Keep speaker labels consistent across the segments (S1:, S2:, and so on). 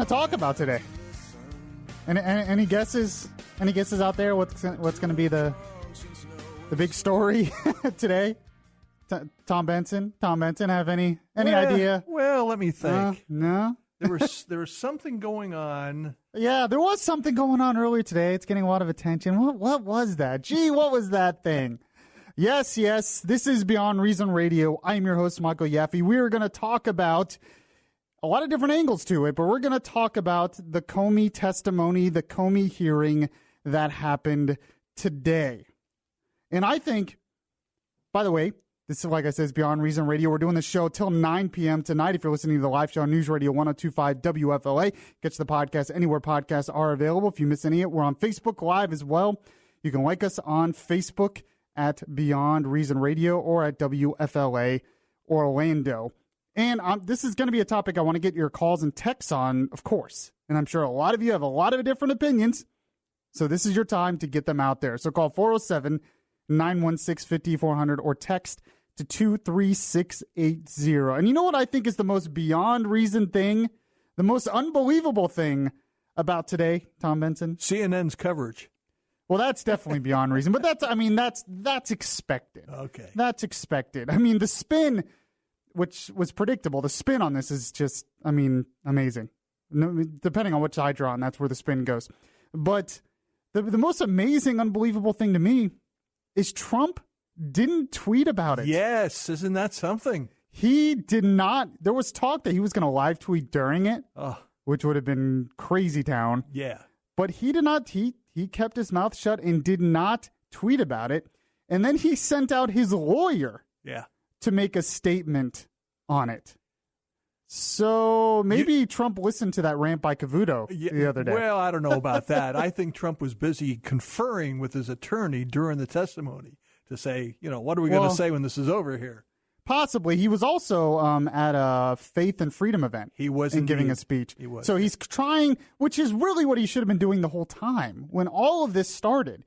S1: going to talk about today? Any guesses? Any guesses out there? What's going to be the big story today? Tom Benson, have any idea?
S2: Well, let me think.
S1: No.
S2: There was something going on.
S1: Yeah, there was something going on earlier today. It's getting a lot of attention. What was that? Gee, what was that thing? Yes. This is Beyond Reason Radio. I'm your host, Michael Yaffee. We are going to talk about a lot of different angles to it, but we're going to talk about the Comey testimony, the Comey hearing that happened today. And I think, by the way, this is, like I said, Beyond Reason Radio. We're doing the show till 9 p.m. tonight. If you're listening to the live show on News Radio 102.5 WFLA, get the podcast anywhere podcasts are available. If you miss any of it, we're on Facebook Live as well. You can like us on Facebook at Beyond Reason Radio or at WFLA Orlando. And this is going to be a topic I want to get your calls and texts on, of course. And I'm sure a lot of you have a lot of different opinions. So this is your time to get them out there. So call 407-916-5400 or text to 23680. And you know what I think is the most beyond reason thing, the most unbelievable thing about today, Tom Benson?
S2: CNN's coverage.
S1: Well, that's definitely beyond reason, but that's expected.
S2: Okay.
S1: That's expected. I mean, the spin, which was predictable, the spin on this is just, amazing. No, depending on which side you're on, that's where the spin goes. But the most amazing, unbelievable thing to me is Trump didn't tweet about it.
S2: Yes, isn't that something?
S1: He did not. There was talk that he was going to live tweet during it, which would have been crazy town.
S2: Yeah.
S1: But he did not. He kept his mouth shut and did not tweet about it. And then he sent out his lawyer to make a statement on it. So maybe Trump listened to that rant by Cavuto the other day.
S2: Well, I don't know about that. I think Trump was busy conferring with his attorney during the testimony to say, what are we going to say when this is over here?
S1: Possibly. He was also at a Faith and Freedom event.
S2: He was
S1: giving a speech.
S2: He was.
S1: So he's trying, which is really what he should have been doing the whole time. When all of this started,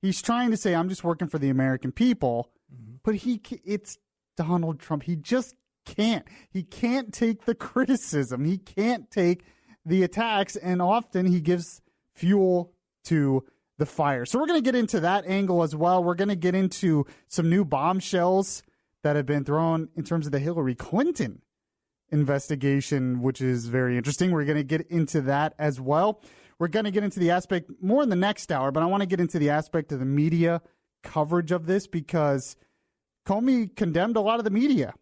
S1: he's trying to say, I'm just working for the American people. Mm-hmm. But it's Donald Trump. He just can't. He can't take the criticism. He can't take the attacks. And often he gives fuel to the fire. So we're going to get into that angle as well. We're going to get into some new bombshells that have been thrown in terms of the Hillary Clinton investigation, which is very interesting. We're going to get into that as well. We're going to get into the aspect more in the next hour, but I want to get into the aspect of the media coverage of this because Comey condemned a lot of the media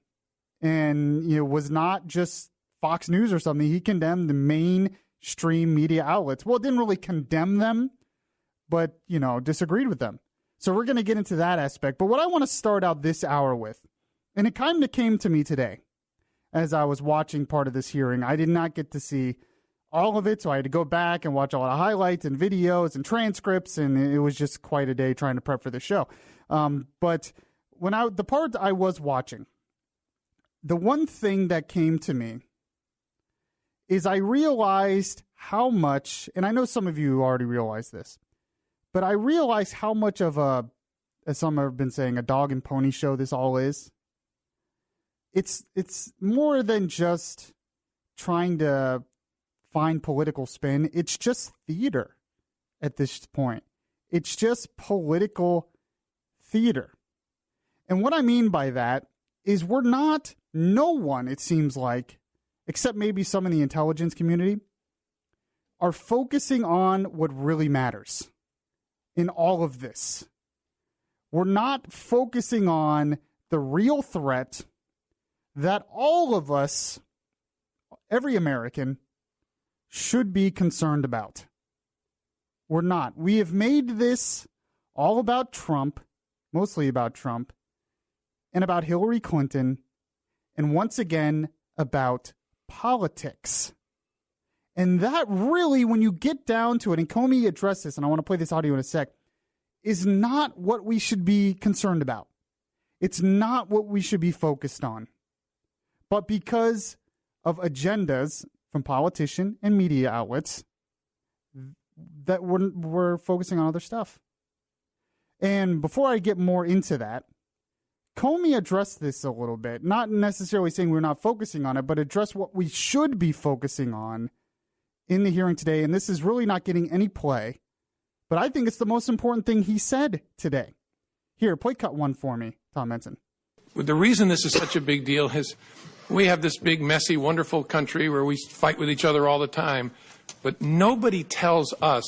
S1: and was not just Fox News or something. He condemned the mainstream media outlets. Well, it didn't really condemn them, but, disagreed with them. So we're going to get into that aspect. But what I want to start out this hour with, and it kind of came to me today as I was watching part of this hearing. I did not get to see all of it, so I had to go back and watch a lot of highlights and videos and transcripts, and it was just quite a day trying to prep for the show. But the part I was watching, the one thing that came to me is I realized how much, and I know some of you already realized this, but I realized how much of as some have been saying, a dog and pony show this all is. It's more than just trying to find political spin. It's just theater at this point. It's just political theater. And what I mean by that is no one, it seems like, except maybe some in the intelligence community, are focusing on what really matters in all of this. We're not focusing on the real threat that all of us, every American, should be concerned about. We're not. We have made this all about Trump, mostly about Trump, and about Hillary Clinton, and once again, about politics. And that really, when you get down to it, and Comey addressed this, and I want to play this audio in a sec, is not what we should be concerned about. It's not what we should be focused on. But because of agendas from politicians and media outlets, that we're focusing on other stuff. And before I get more into that, Comey addressed this a little bit, not necessarily saying we're not focusing on it, but address what we should be focusing on in the hearing today, and this is really not getting any play, but I think it's the most important thing he said today. Here, play cut one for me, Tom Benson.
S3: The reason this is such a big deal is we have this big, messy, wonderful country where we fight with each other all the time, but nobody tells us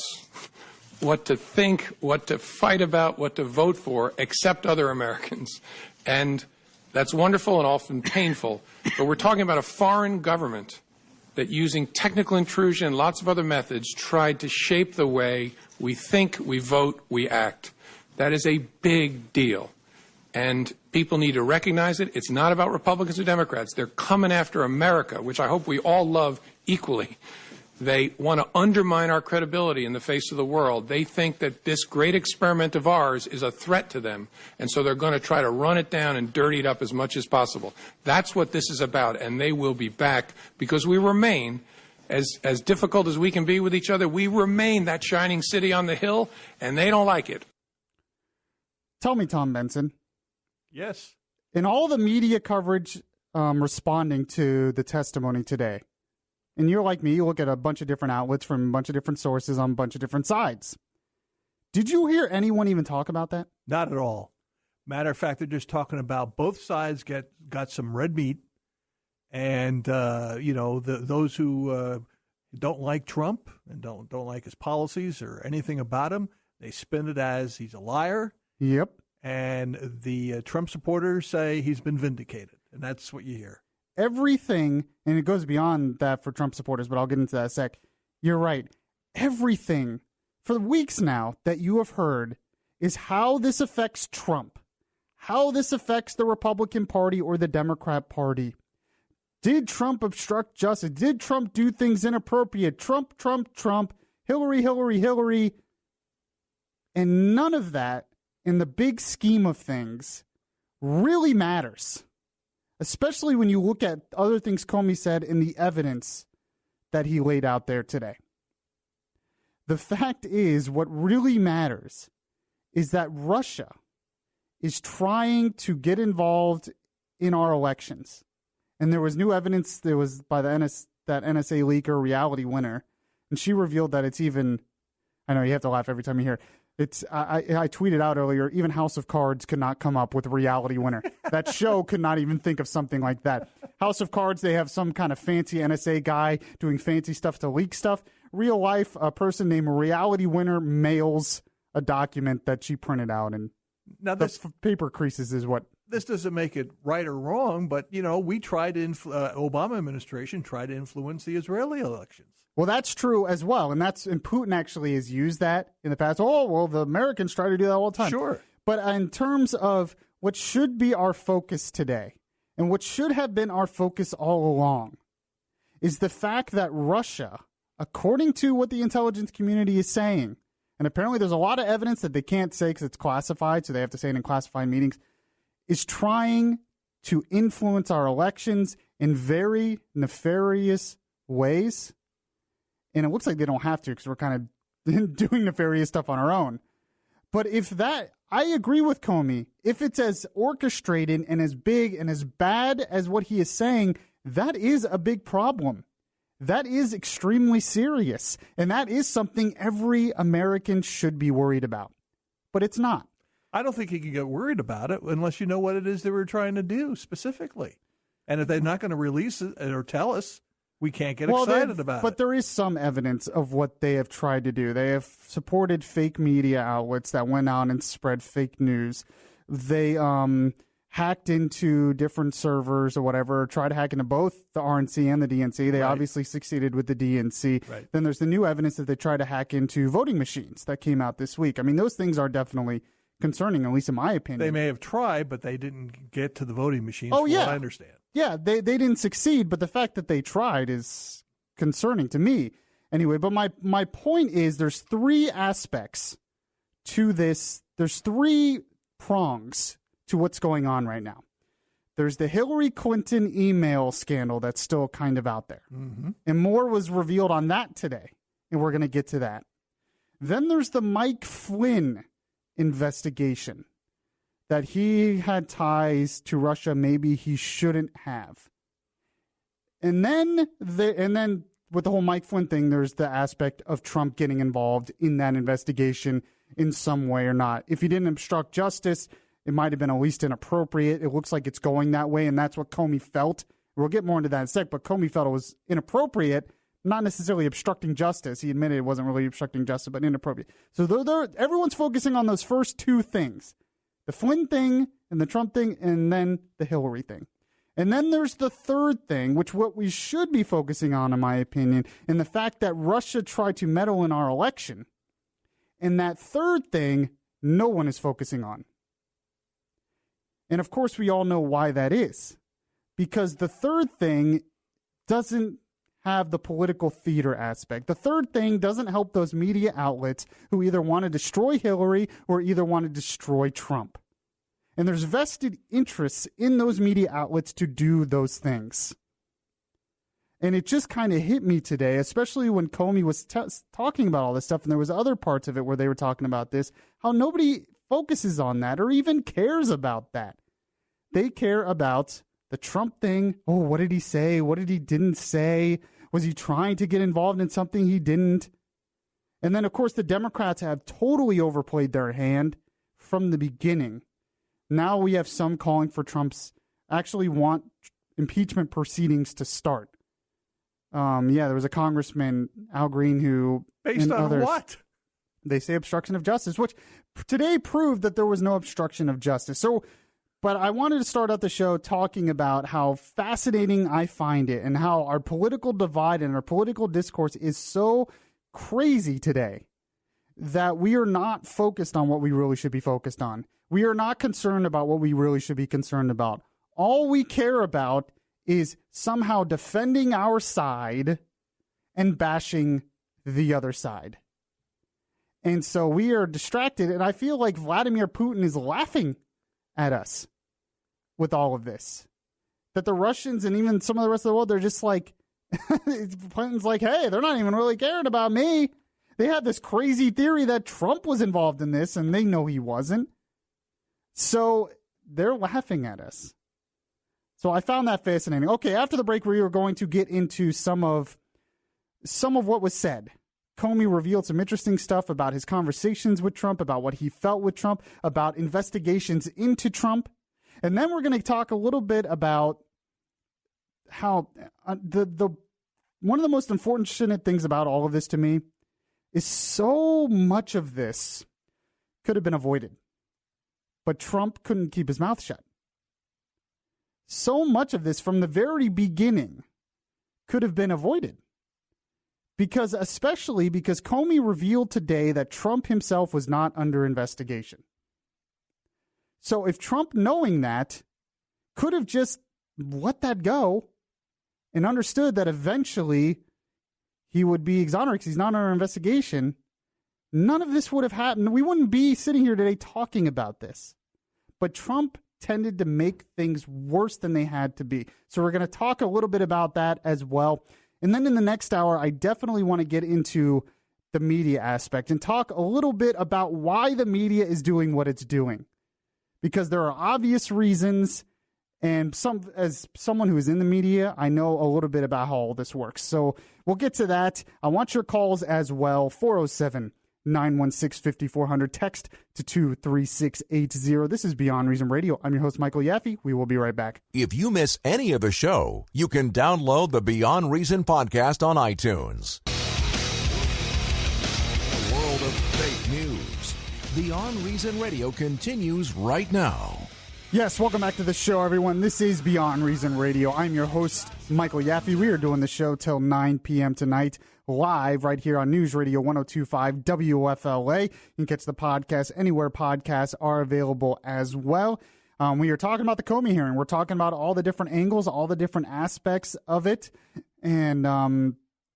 S3: what to think, what to fight about, what to vote for, except other Americans. And that's wonderful and often painful, but we're talking about a foreign government that, using technical intrusion and lots of other methods, tried to shape the way we think, we vote, we act. That is a big deal. And people need to recognize it. It's not about Republicans or Democrats. They're coming after America, which I hope we all love equally. They want to undermine our credibility in the face of the world. They think that this great experiment of ours is a threat to them, and so they're going to try to run it down and dirty it up as much as possible. That's what this is about, and they will be back because we remain, as difficult as we can be with each other, we remain that shining city on the hill, and they don't like it.
S1: Tell me, Tom Benson.
S2: Yes.
S1: In all the media coverage responding to the testimony today, and you're like me, you look at a bunch of different outlets from a bunch of different sources on a bunch of different sides. Did you hear anyone even talk about that?
S2: Not at all. Matter of fact, they're just talking about both sides got some red meat, and those who don't like Trump and don't like his policies or anything about him, they spin it as he's a liar.
S1: Yep.
S2: And the Trump supporters say he's been vindicated, and that's what you hear.
S1: Everything, and it goes beyond that for Trump supporters, but I'll get into that in a sec. You're right. Everything for weeks now that you have heard is how this affects Trump, how this affects the Republican Party or the Democrat Party. Did Trump obstruct justice? Did Trump do things inappropriate? Trump, Hillary, Hillary. And none of that, in the big scheme of things, really matters, especially when you look at other things Comey said in the evidence that he laid out there today. The fact is, what really matters is that Russia is trying to get involved in our elections. And there was new evidence that was by that NSA leaker, Reality Winner, and she revealed that it's even, I know you have to laugh every time you hear it. I tweeted out earlier, even House of Cards could not come up with Reality Winner. That show could not even think of something like that. House of Cards, they have some kind of fancy NSA guy doing fancy stuff to leak stuff. Real life, a person named Reality Winner mails a document that she printed out, and now this paper creases is what.
S2: This doesn't make it right or wrong, but, we tried to, Obama administration tried to influence the Israeli elections.
S1: Well, that's true as well. And Putin actually has used that in the past. Oh, well, the Americans try to do that all the time.
S2: Sure.
S1: But in terms of what should be our focus today, and what should have been our focus all along, is the fact that Russia, according to what the intelligence community is saying, and apparently there's a lot of evidence that they can't say because it's classified, so they have to say it in classified meetings, is trying to influence our elections in very nefarious ways. And it looks like they don't have to because we're kind of doing nefarious stuff on our own. But I agree with Comey. If it's as orchestrated and as big and as bad as what he is saying, that is a big problem. That is extremely serious. And that is something every American should be worried about. But it's not.
S2: I don't think you can get worried about it unless you know what it is they were trying to do specifically. And if they're not going to release it or tell us, we can't get excited about it.
S1: But there is some evidence of what they have tried to do. They have supported fake media outlets that went out and spread fake news. They hacked into different servers or whatever, tried to hack into both the RNC and the DNC. They obviously succeeded with the DNC.
S2: Right.
S1: Then there's the new evidence that they tried to hack into voting machines that came out this week. I mean, those things are definitely concerning, at least in my opinion.
S2: They may have tried, but they didn't get to the voting machines,
S1: what I
S2: understand.
S1: Yeah, they didn't succeed, but the fact that they tried is concerning to me. Anyway, but my point is there's three aspects to this. There's three prongs to what's going on right now. There's the Hillary Clinton email scandal that's still kind of out there. Mm-hmm. And more was revealed on that today, and we're going to get to that. Then there's the Mike Flynn investigation, that he had ties to Russia maybe he shouldn't have. And then with the whole Mike Flynn thing, there's the aspect of Trump getting involved in that investigation in some way or not. If he didn't obstruct justice, it might have been at least inappropriate. It looks like it's going that way, and that's what Comey felt. We'll get more into that in a sec, but Comey felt it was inappropriate, not necessarily obstructing justice. He admitted it wasn't really obstructing justice, but inappropriate. So everyone's focusing on those first two things, the Flynn thing and the Trump thing, and then the Hillary thing. And then there's the third thing, which what we should be focusing on, in my opinion, and the fact that Russia tried to meddle in our election. And that third thing, no one is focusing on. And of course, we all know why that is. Because the third thing doesn't have the political theater aspect. The third thing doesn't help those media outlets who either want to destroy Hillary or either want to destroy Trump. And there's vested interests in those media outlets to do those things. And it just kind of hit me today, especially when Comey was talking about all this stuff, and there was other parts of it where they were talking about this, how nobody focuses on that or even cares about that. They care about the Trump thing. Oh, what did he say? What did he didn't say? Was he trying to get involved in something he didn't? And then, of course, the Democrats have totally overplayed their hand from the beginning. Now we have some calling for Trump's actually want impeachment proceedings to start. There was a congressman, Al Green, who...
S2: Based on
S1: others,
S2: what?
S1: They say obstruction of justice, which today proved that there was no obstruction of justice. So, but I wanted to start out the show talking about how fascinating I find it and how our political divide and our political discourse is so crazy today that we are not focused on what we really should be focused on. We are not concerned about what we really should be concerned about. All we care about is somehow defending our side and bashing the other side. And so we are distracted, and I feel like Vladimir Putin is laughing at us with all of this. That the Russians and even some of the rest of the world, they're just like, Putin's like, hey, they're not even really caring about me. They had this crazy theory that Trump was involved in this, and they know he wasn't. So they're laughing at us. So I found that fascinating. Okay, after the break, we are going to get into some of what was said. Comey revealed some interesting stuff about his conversations with Trump, about what he felt with Trump, about investigations into Trump. And then we're going to talk a little bit about how the one of the most unfortunate things about all of this to me is so much of this could have been avoided. But Trump couldn't keep his mouth shut. So much of this from the very beginning could have been avoided. Especially because Comey revealed today that Trump himself was not under investigation. So if Trump, knowing that, could have just let that go and understood that eventually he would be exonerated because he's not under investigation, none of this would have happened. We wouldn't be sitting here today talking about this. But Trump tended to make things worse than they had to be. So we're going to talk a little bit about that as well. And then in the next hour, I definitely want to get into the media aspect and talk a little bit about why the media is doing what it's doing. Because there are obvious reasons, and as someone who is in the media, I know a little bit about how all this works. So we'll get to that. I want your calls as well. 407-916-5400. Text to 23680. This is Beyond Reason Radio. I'm your host, Michael Yaffee. We will be right back.
S4: If you miss any of the show, you can download the Beyond Reason podcast on iTunes. A world of fake news. Beyond Reason Radio continues right now.
S1: Yes, welcome back to the show, everyone. This is Beyond Reason Radio. I'm your host, Michael Yaffee. We are doing the show till 9 p.m. tonight, live right here on News Radio 102.5 WFLA. You can catch the podcast anywhere podcasts are available as well. We are talking about the Comey hearing. We're talking about all the different angles, all the different aspects of it, and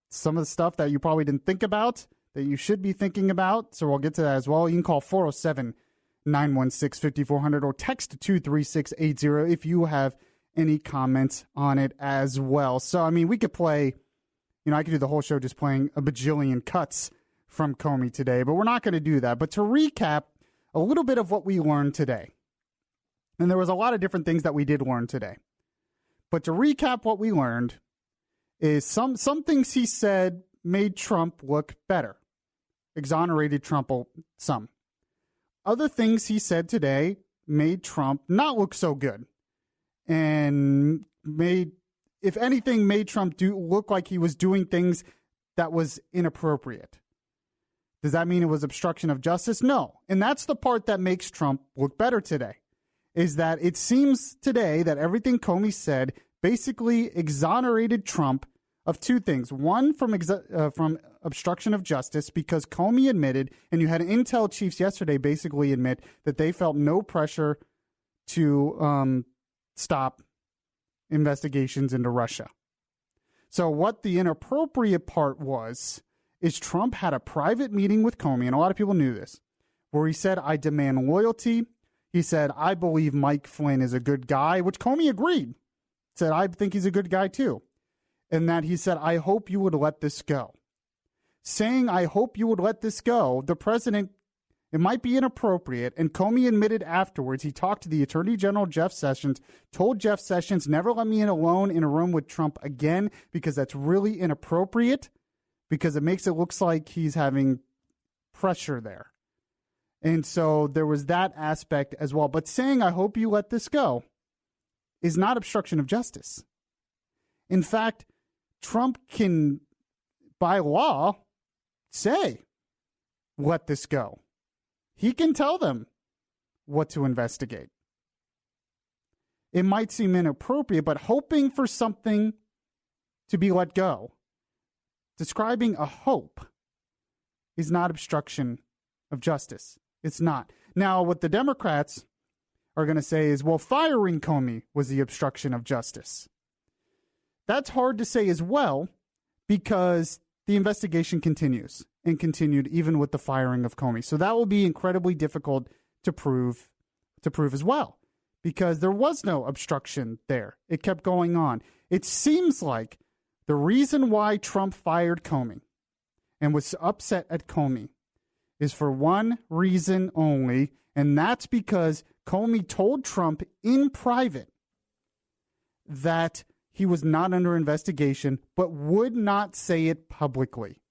S1: some of the stuff that you probably didn't think about that you should be thinking about. So we'll get to that as well. You can call 407-916-5400 or text 23680 if you have any comments on it as well. So, I mean, we could play, I could do the whole show just playing a bajillion cuts from Comey today, but we're not going to do that. But to recap a little bit of what we learned today, and there was a lot of different things that we did learn today, but to recap what we learned is some things he said made Trump look better, exonerated Trump some. Other things he said today made Trump not look so good, and if anything, made Trump look like he was doing things that was inappropriate. Does that mean it was obstruction of justice? No. And that's the part that makes Trump look better today, is that it seems today that everything Comey said basically exonerated Trump of two things. One, from obstruction of justice, because Comey admitted, and you had Intel chiefs yesterday basically admit that they felt no pressure to stop investigations into Russia. So what the inappropriate part is Trump had a private meeting with Comey, and a lot of people knew this, where he said, I demand loyalty. He said, I believe Mike Flynn is a good guy, which Comey agreed. Said, I think he's a good guy too. And that he said, I hope you would let this go. Saying, I hope you would let this go, the president, it might be inappropriate. And Comey admitted afterwards, he talked to the Attorney General, Jeff Sessions, told Jeff Sessions, never let me in alone in a room with Trump again, because that's really inappropriate, because it makes it look like he's having pressure there. And so there was that aspect as well. But saying, I hope you let this go, is not obstruction of justice. In fact, Trump can, by law, say, let this go. He can tell them what to investigate. It might seem inappropriate, but hoping for something to be let go, describing a hope, is not obstruction of justice. It's not. Now, what the Democrats are going to say is, well, firing Comey was the obstruction of justice. That's hard to say as well, because the investigation continues and continued even with the firing of Comey. So that will be incredibly difficult to prove as well, because there was no obstruction there. It kept going on. It seems like the reason why Trump fired Comey and was upset at Comey is for one reason only, and that's because Comey told Trump in private that he was not under investigation, but would not say it publicly.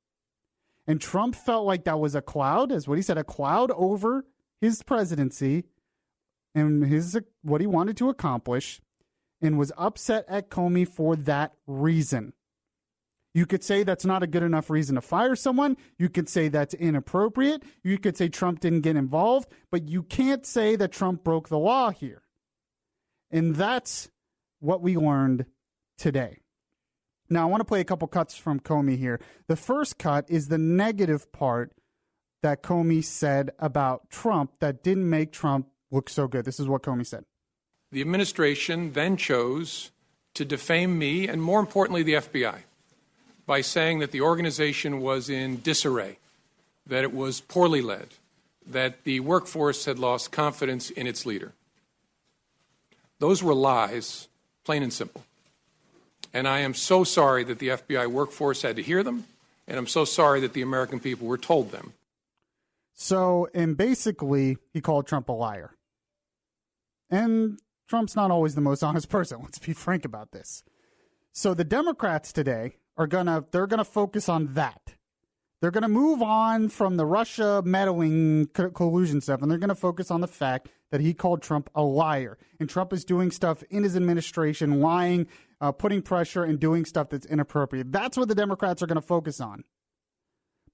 S1: And Trump felt like that was a cloud, as what he said, a cloud over his presidency and what he wanted to accomplish, and was upset at Comey for that reason. You could say that's not a good enough reason to fire someone. You could say that's inappropriate. You could say Trump didn't get involved, but you can't say that Trump broke the law here. And that's what we learned today. Now, I want to play a couple cuts from Comey here. The first cut is the negative part that Comey said about Trump that didn't make Trump look so good. This is what Comey said.
S3: The administration then chose to defame me and, more importantly, the FBI by saying that the organization was in disarray, that it was poorly led, that the workforce had lost confidence in its leader. Those were lies, plain and simple. And I am so sorry that the FBI workforce had to hear them, and I'm so sorry that the American people were told them.
S1: So, and basically, he called Trump a liar. And Trump's not always the most honest person. Let's be frank about this. So the Democrats today they're gonna focus on that. They're gonna move on from the Russia meddling collusion stuff, and they're gonna focus on the fact that he called Trump a liar. And Trump is doing stuff in his administration, lying, putting pressure, and doing stuff that's inappropriate. That's what the Democrats are gonna focus on.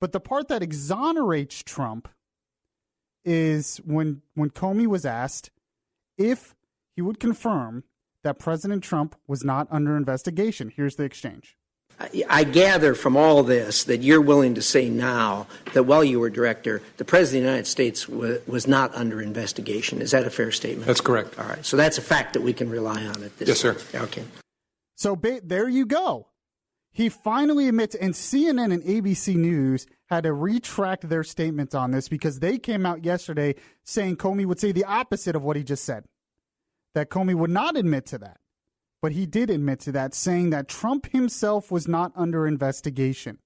S1: But the part that exonerates Trump is when Comey was asked if he would confirm that President Trump was not under investigation. Here's the exchange.
S5: I gather from all this that you're willing to say now that while you were director, the President of the United States was not under investigation. Is that a fair statement?
S3: That's correct.
S5: All right. So that's a fact that we can rely on at this
S3: point.
S5: Yes, sir. Okay.
S1: So there you go. He finally admits, and CNN and ABC News had to retract their statements on this because they came out yesterday saying Comey would say the opposite of what he just said, that Comey would not admit to that. But he did admit to that, saying that Trump himself was not under investigation.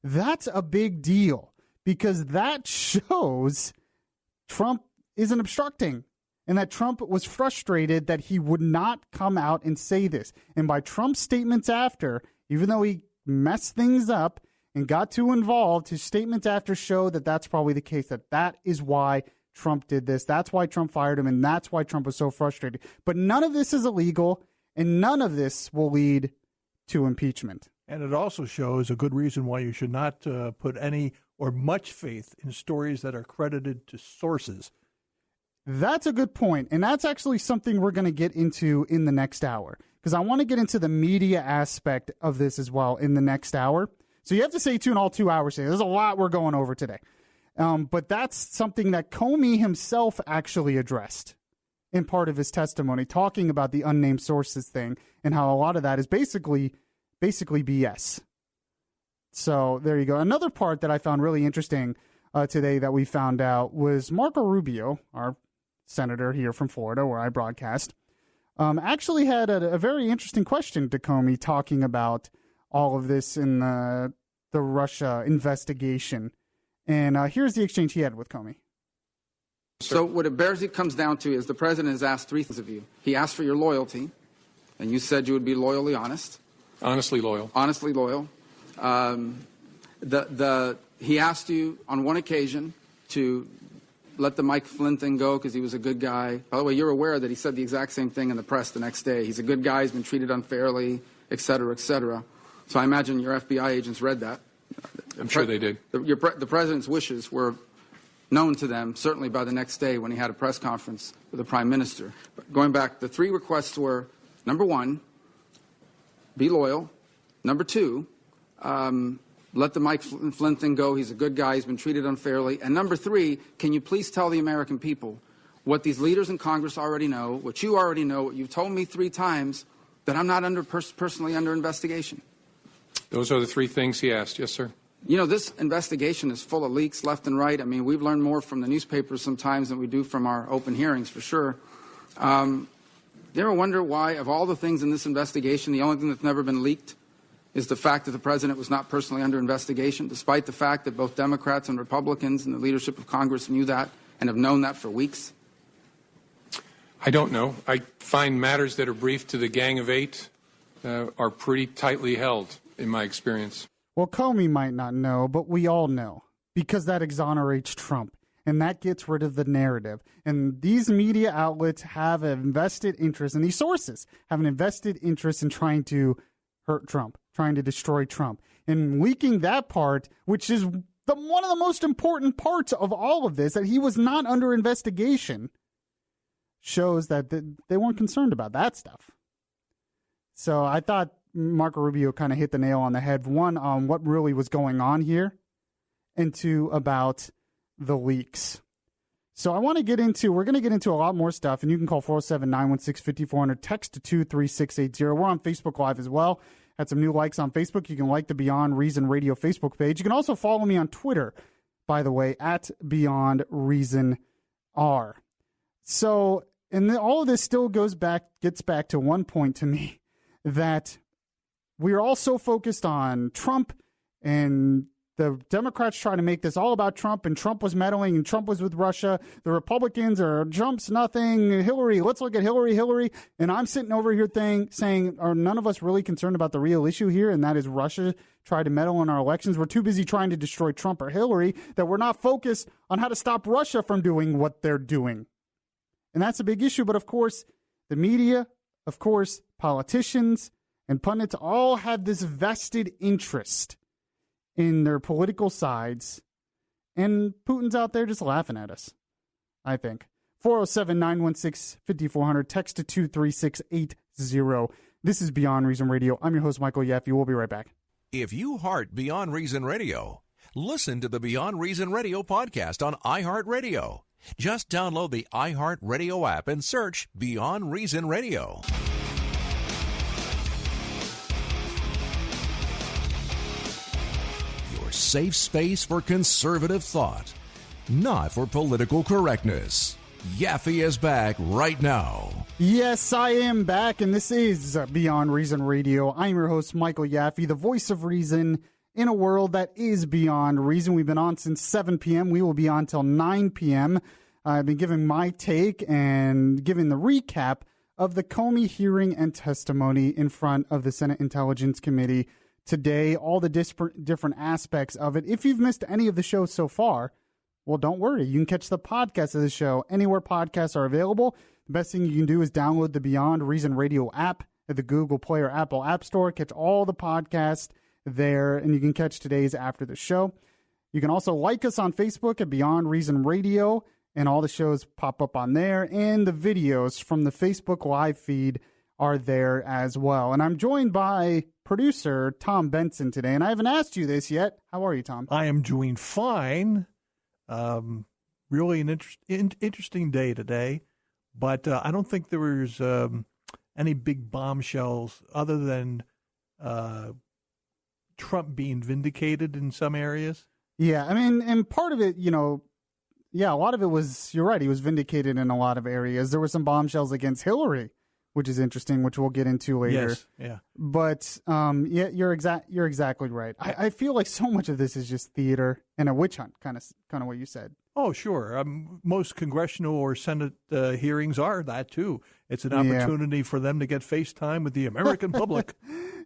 S1: That's a big deal because that shows Trump isn't obstructing. and that Trump was frustrated that he would not come out and say this. And by Trump's statements after, even though he messed things up and got too involved, his statements after show that that's probably the case, that is why Trump did this. That's why Trump fired him, and that's why Trump was so frustrated. But none of this is illegal, and none of this will lead to impeachment.
S2: And it also shows a good reason why you should not put any or much faith in stories that are credited to sources.
S1: That's a good point, and that's actually something we're going to get into in the next hour, because I want to get into the media aspect of this as well in the next hour. So you have to stay tuned all 2 hours today. There's a lot we're going over today. But that's something that Comey himself actually addressed in part of his testimony, talking about the unnamed sources thing and how a lot of that is basically BS. So there you go. Another part that I found really interesting today that we found out was Marco Rubio, our senator here from Florida, where I broadcast, actually had a very interesting question to Comey talking about all of this in the Russia investigation. And here's the exchange he had with Comey.
S6: So what it comes down to is the president has asked three things of you. He asked for your loyalty, and you said you would be loyally honest.
S3: Honestly loyal.
S6: Honestly loyal. He asked you on one occasion to let the Mike Flynn thing go because he was a good guy. By the way, you're aware that he said the exact same thing in the press the next day. He's a good guy. He's been treated unfairly, et cetera, et cetera. So I imagine your FBI agents read that.
S3: I'm sure they did.
S6: The president's wishes were known to them, certainly by the next day when he had a press conference with the prime minister. But going back, the three requests were, number one, be loyal. Number two, let the Mike Flynn thing go. He's a good guy. He's been treated unfairly. And number three, can you please tell the American people what these leaders in Congress already know, what you already know, what you've told me 3 times, that I'm not personally under investigation?
S3: Those are the 3 things he asked. Yes, sir.
S6: You know, this investigation is full of leaks left and right. I mean, we've learned more from the newspapers sometimes than we do from our open hearings, for sure. Do you ever wonder why, of all the things in this investigation, the only thing that's never been leaked is the fact that the president was not personally under investigation, despite the fact that both Democrats and Republicans and the leadership of Congress knew that and have known that for weeks?
S3: I don't know. I find matters that are briefed to the Gang of 8 are pretty tightly held, in my experience.
S1: Well, Comey might not know, but we all know, because that exonerates Trump, and that gets rid of the narrative. And these media outlets have an invested interest, and these sources have an invested interest in trying to hurt Trump, trying to destroy Trump. And leaking that part, which is one of the most important parts of all of this, that he was not under investigation, shows that they weren't concerned about that stuff. So I thought Marco Rubio kind of hit the nail on the head. One, on what really was going on here, and 2, about the leaks. So we're going to get into a lot more stuff, and you can call 407-916-5400, text to 23680. We're on Facebook Live as well. Had some new likes on Facebook. You can like the Beyond Reason Radio Facebook page. You can also follow me on Twitter, by the way, at Beyond Reason R. So, and all of this still gets back to one point to me, that we are all so focused on Trump, and the Democrats try to make this all about Trump, and Trump was meddling, and Trump was with Russia. The Republicans are Trump's nothing. Hillary, let's look at Hillary. And I'm sitting over here saying, are none of us really concerned about the real issue here? And that is Russia tried to meddle in our elections. We're too busy trying to destroy Trump or Hillary that we're not focused on how to stop Russia from doing what they're doing. And that's a big issue. But of course, the media, of course, politicians and pundits all have this vested interest in their political sides, and Putin's out there just laughing at us, I think. 407-916-5400, text to 23680. This is Beyond Reason Radio. I'm your host, Michael Yaffee. We'll be right back.
S4: If you heart Beyond Reason Radio, listen to the Beyond Reason Radio podcast on iHeartRadio. Just download the iHeartRadio app and search Beyond Reason Radio. Safe space for conservative thought, not for political correctness. Yaffee is back right now.
S1: Yes, I am back, and this is Beyond Reason Radio. I'm your host, Michael Yaffee, the voice of reason in a world that is beyond reason. We've been on since 7 p.m. We will be on till 9 p.m. I've been giving my take and giving the recap of the Comey hearing and testimony in front of the Senate Intelligence Committee today, all the different aspects of it. If you've missed any of the show so far, well, don't worry. You can catch the podcast of the show anywhere podcasts are available. The best thing you can do is download the Beyond Reason Radio app at the Google Play or Apple App Store. Catch all the podcasts there, and you can catch today's after the show. You can also like us on Facebook at Beyond Reason Radio, and all the shows pop up on there, and the videos from the Facebook live feed are there as well. And I'm joined by producer Tom Benson today, and I haven't asked you this yet. How are you, Tom?
S2: I am doing fine. Really an interesting day today, but I don't think there was any big bombshells other than Trump being vindicated in some areas.
S1: Yeah, I mean, and part of it, a lot of it was, you're right, he was vindicated in a lot of areas. There were some bombshells against Hillary, which is interesting, which we'll get into later.
S2: Yes, yeah.
S1: But, you're exactly right. I feel like so much of this is just theater and a witch hunt, kind of what you said.
S2: Oh, sure. Most congressional or Senate hearings are that, too. It's an opportunity for them to get FaceTime with the American public.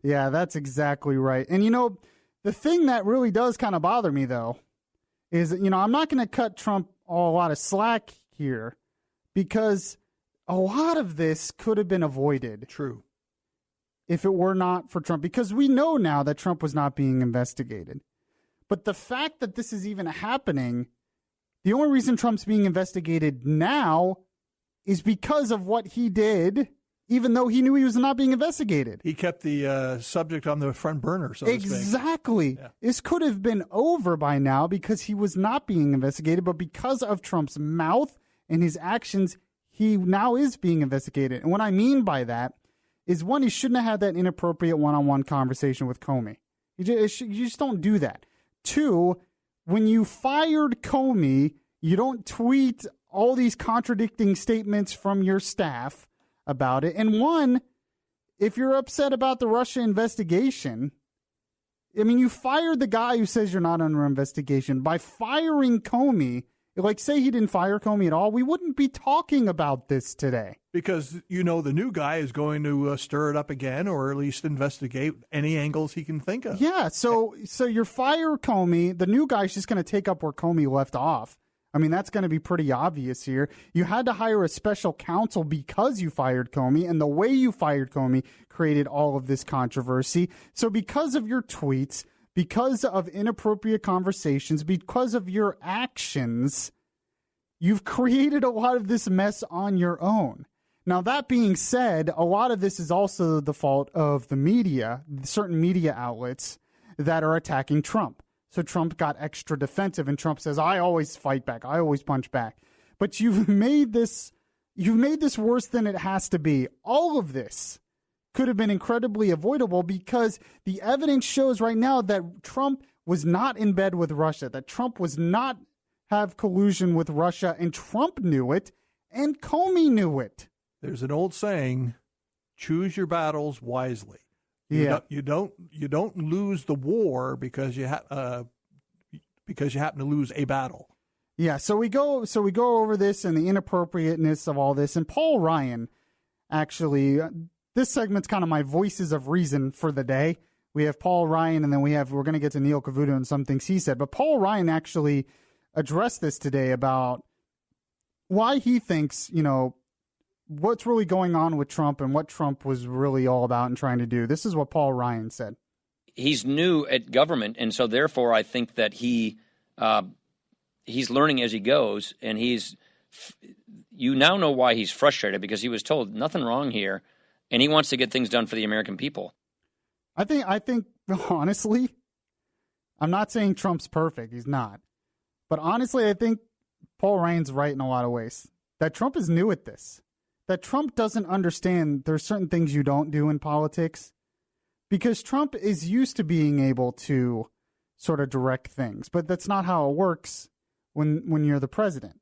S1: Yeah, that's exactly right. And, the thing that really does kind of bother me, though, is, I'm not going to cut Trump a lot of slack here because a lot of this could have been avoided.
S2: True.
S1: If it were not for Trump, because we know now that Trump was not being investigated. But the fact that this is even happening, the only reason Trump's being investigated now is because of what he did, even though he knew he was not being investigated.
S2: He kept the subject on the front burner, so to speak.
S1: Exactly. Yeah. This could have been over by now because he was not being investigated, but because of Trump's mouth and his actions, he now is being investigated. And what I mean by that is, one, he shouldn't have had that inappropriate one-on-one conversation with Comey. You just don't do that. Two, when you fired Comey, you don't tweet all these contradicting statements from your staff about it. And one, if you're upset about the Russia investigation, I mean, you fired the guy who says you're not under investigation. By firing Comey, like, say he didn't fire Comey at all, we wouldn't be talking about this today.
S2: Because, the new guy is going to stir it up again, or at least investigate any angles he can think of.
S1: Yeah, so you fire Comey. The new guy's just going to take up where Comey left off. I mean, that's going to be pretty obvious here. You had to hire a special counsel because you fired Comey, and the way you fired Comey created all of this controversy. So because of your tweets, because of inappropriate conversations, because of your actions, you've created a lot of this mess on your own. Now, that being said, a lot of this is also the fault of the media, certain media outlets that are attacking Trump. So Trump got extra defensive, and Trump says, I always fight back. I always punch back. But you've made this worse than it has to be. All of this could have been incredibly avoidable because the evidence shows right now that Trump was not in bed with Russia, that Trump was not have collusion with Russia, and Trump knew it, and Comey knew it.
S2: There's an old saying, choose your battles wisely. You don't lose the war because you happen to lose a battle.
S1: Yeah, so we go over this and the inappropriateness of all this. And Paul Ryan, actually, this segment's kind of my voices of reason for the day. We have Paul Ryan, and then we're going to get to Neil Cavuto and some things he said. But Paul Ryan actually addressed this today about why he thinks, what's really going on with Trump and what Trump was really all about and trying to do. This is what Paul Ryan said.
S7: He's new at government, and so therefore I think that he's learning as he goes, and you now know why he's frustrated, because he was told nothing wrong here, and he wants to get things done for the American people.
S1: I think honestly, I'm not saying Trump's perfect. He's not. But honestly, I think Paul Ryan's right in a lot of ways. That Trump is new at this. That Trump doesn't understand there's certain things you don't do in politics, because Trump is used to being able to sort of direct things, but that's not how it works when you're the president.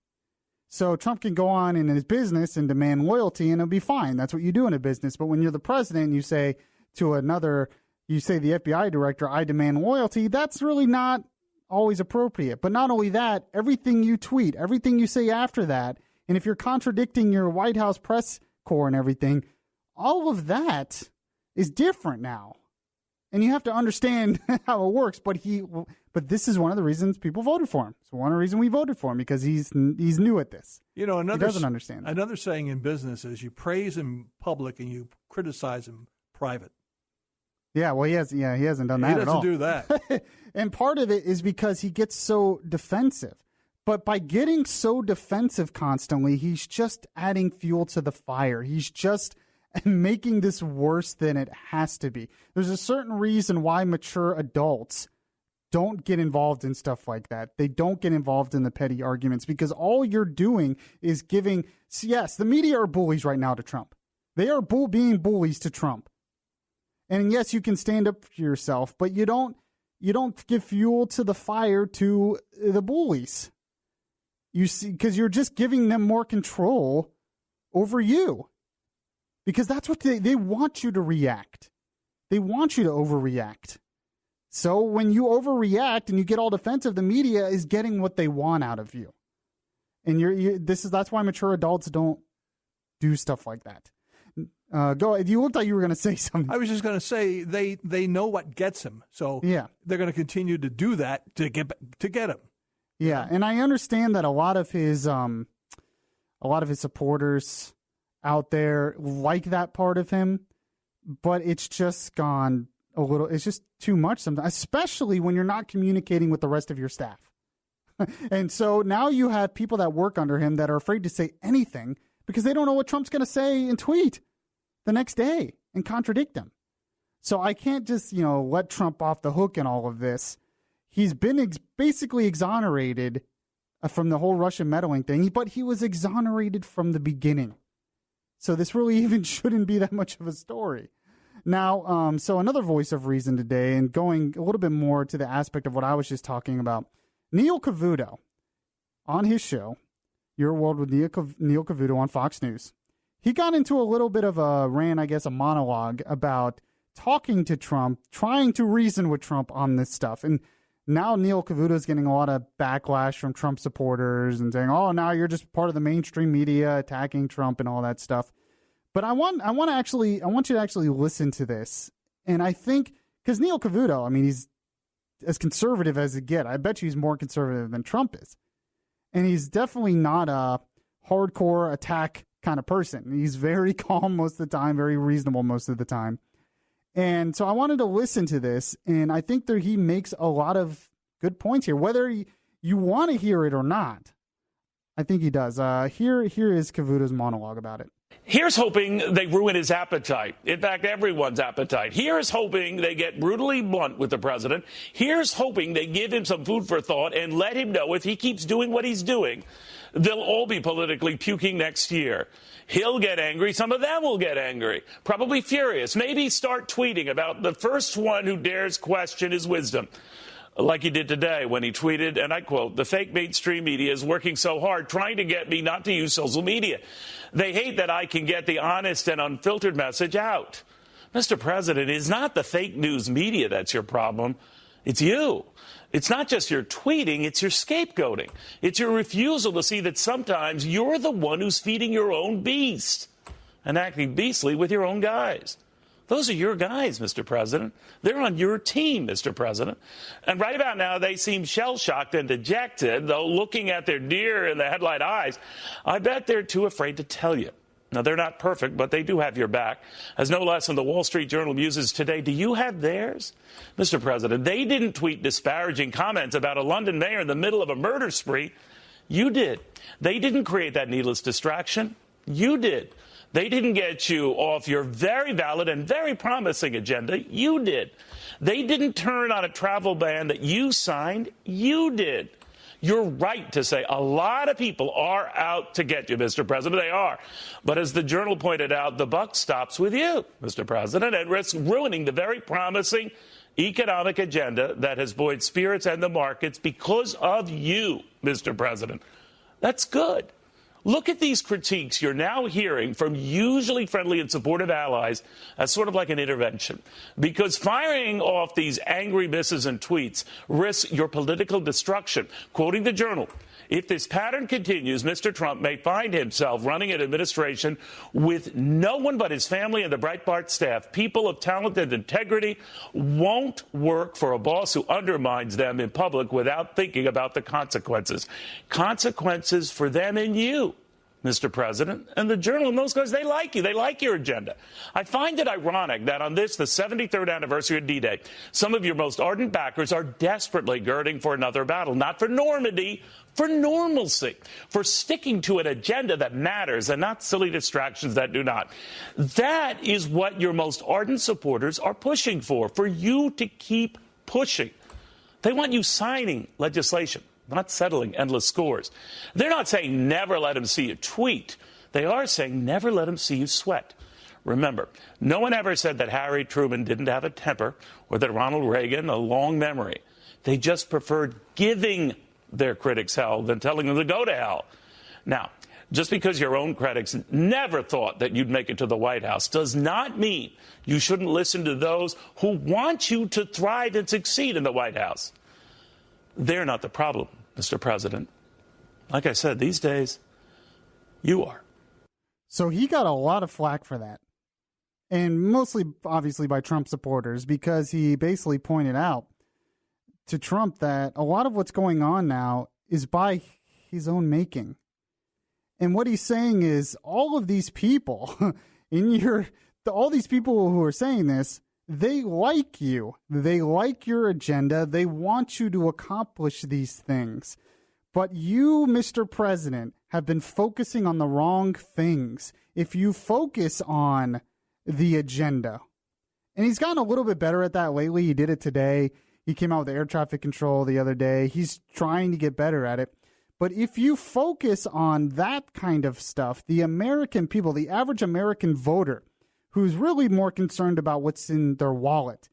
S1: So Trump can go on in his business and demand loyalty, and it'll be fine. That's what you do in a business. But when you're the president, you say to the FBI director, I demand loyalty. That's really not always appropriate. But not only that, everything you tweet, everything you say after that, and if you're contradicting your White House press corps and everything, all of that is different now. And you have to understand how it works. But this is one of the reasons people voted for him. It's one of the reasons we voted for him, because he's new at this.
S2: You know,
S1: he doesn't understand that.
S2: Another saying in business is you praise in public and you criticize in private.
S1: Yeah, well, he hasn't done that at all.
S2: He doesn't do that.
S1: And part of it is because he gets so defensive. But by getting so defensive constantly, he's just adding fuel to the fire. He's just making this worse than it has to be. There's a certain reason why mature adults don't get involved in stuff like that. They don't get involved in the petty arguments, because all you're doing is giving. Yes, the media are bullies right now to Trump. They are being bullies to Trump. And yes, you can stand up for yourself, but you don't give fuel to the fire to the bullies. You see, because you're just giving them more control over you. Because that's what they want you to react. They want you to overreact. So when you overreact and you get all defensive, the media is getting what they want out of you. And that's why mature adults don't do stuff like that. Go. You looked like you were going to say something.
S2: I was just going to say they know what gets him, so yeah, they're going to continue to do that to get him.
S1: Yeah, and I understand that a lot of his supporters out there like that part of him, but it's just gone a little. It's just too much sometimes, especially when you're not communicating with the rest of your staff. And so now you have people that work under him that are afraid to say anything because they don't know what Trump's going to say and tweet the next day and contradict him. So I can't just, let Trump off the hook in all of this. He's been basically exonerated from the whole Russian meddling thing, but he was exonerated from the beginning. So this really even shouldn't be that much of a story. Now, so another voice of reason today, and going a little bit more to the aspect of what I was just talking about, Neil Cavuto on his show, Your World with Neil Cavuto on Fox News. He got into a little bit of a rant, I guess, a monologue about talking to Trump, trying to reason with Trump on this stuff. And now Neil Cavuto is getting a lot of backlash from Trump supporters and saying, oh, now you're just part of the mainstream media attacking Trump and all that stuff. But I want you to actually listen to this. And I think, because Neil Cavuto, I mean, he's as conservative as it gets. I bet you he's more conservative than Trump is. And he's definitely not a hardcore attack kind of person. He's very calm most of the time, very reasonable most of the time. And so I wanted to listen to this, and I think that he makes a lot of good points here, whether you want to hear it or not. I think he does. Here is Cavuto's monologue about it.
S8: Here's hoping they ruin his appetite. In fact, everyone's appetite. Here's hoping they get brutally blunt with the president. Here's hoping they give him some food for thought and let him know if he keeps doing what he's doing, they'll all be politically puking next year. He'll get angry. Some of them will get angry, probably furious, maybe start tweeting about the first one who dares question his wisdom. Like he did today when he tweeted, and I quote, "The fake mainstream media is working so hard trying to get me not to use social media. They hate that I can get the honest and unfiltered message out." Mr. President, it's not the fake news media that's your problem. It's you. It's not just your tweeting, it's your scapegoating. It's your refusal to see that sometimes you're the one who's feeding your own beast and acting beastly with your own guys. Those are your guys, Mr. President. They're on your team, Mr. President. And right about now, they seem shell-shocked and dejected, though looking at their deer in the headlight eyes, I bet they're too afraid to tell you. Now, they're not perfect, but they do have your back. As no less than the Wall Street Journal muses today, do you have theirs? Mr. President, they didn't tweet disparaging comments about a London mayor in the middle of a murder spree. You did. They didn't create that needless distraction. You did. They didn't get you off your very valid and very promising agenda. You did. They didn't turn on a travel ban that you signed. You did. You're right to say a lot of people are out to get you, Mr. President. They are. But as the Journal pointed out, the buck stops with you, Mr. President, and risks ruining the very promising economic agenda that has buoyed spirits and the markets because of you, Mr. President. That's good. Look at these critiques you're now hearing from usually friendly and supportive allies as sort of like an intervention. Because firing off these angry misses and tweets risks your political destruction. Quoting the Journal, if this pattern continues, Mr. Trump may find himself running an administration with no one but his family and the Breitbart staff. People of talent and integrity won't work for a boss who undermines them in public without thinking about the consequences. Consequences for them and you, Mr. President. And the Journal and those guys, they like you. They like your agenda. I find it ironic that on this, the 73rd anniversary of D-Day, some of your most ardent backers are desperately girding for another battle, not for Normandy, for normalcy, for sticking to an agenda that matters and not silly distractions that do not. That is what your most ardent supporters are pushing for you to keep pushing. They want you signing legislation, not settling endless scores. They're not saying never let him see you tweet. They are saying never let him see you sweat. Remember, no one ever said that Harry Truman didn't have a temper or that Ronald Reagan a long memory. They just preferred giving their critics hell than telling them to go to hell. Now, just because your own critics never thought that you'd make it to the White House does not mean you shouldn't listen to those who want you to thrive and succeed in the White House. They're not the problem, Mr. President. Like I said, these days, you are.
S1: So he got a lot of flack for that. And mostly, obviously, by Trump supporters, because he basically pointed out to Trump that a lot of what's going on now is by his own making. And what he's saying is all of these people all these people who are saying this, they like you. They like your agenda. They want you to accomplish these things. But you, Mr. President, have been focusing on the wrong things. If you focus on the agenda, and he's gotten a little bit better at that lately. He did it today. He came out with air traffic control the other day. He's trying to get better at it. But if you focus on that kind of stuff, the American people, the average American voter, who's really more concerned about what's in their wallet,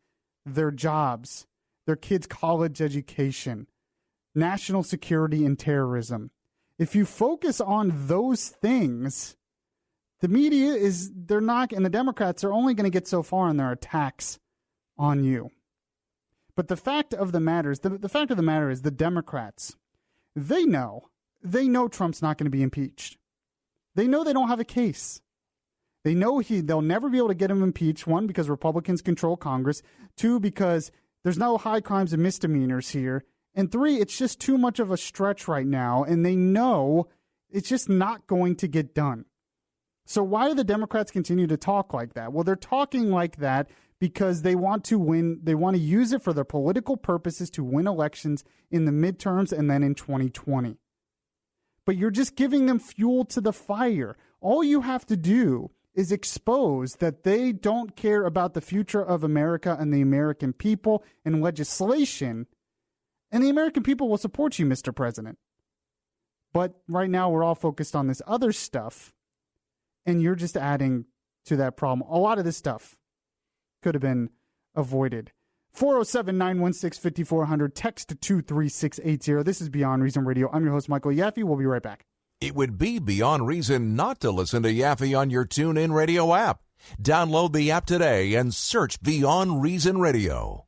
S1: their jobs, their kids' college education, national security, and terrorism. If you focus on those things, the media they're not, and the Democrats are only going to get so far in their attacks on you. But the fact of the matter is, the Democrats, they know Trump's not going to be impeached. They know they don't have a case. They know they'll never be able to get him impeached. One, because Republicans control Congress. Two, because there's no high crimes and misdemeanors here. And three, it's just too much of a stretch right now, and they know it's just not going to get done. So why do the Democrats continue to talk like that? Well, they're talking like that because they want to win. They want to use it for their political purposes to win elections in the midterms and then in 2020. But you're just giving them fuel to the fire. All you have to do is expose that they don't care about the future of America and the American people and legislation, and the American people will support you, Mr. President. But right now we're all focused on this other stuff, and you're just adding to that problem. A lot of this stuff could have been avoided. 407-916-5400, text to 23680. This is Beyond Reason Radio. I'm your host, Michael Yaffee. We'll be right back.
S4: It would be beyond reason not to listen to Yaffee on your TuneIn Radio app. Download the app today and search Beyond Reason Radio.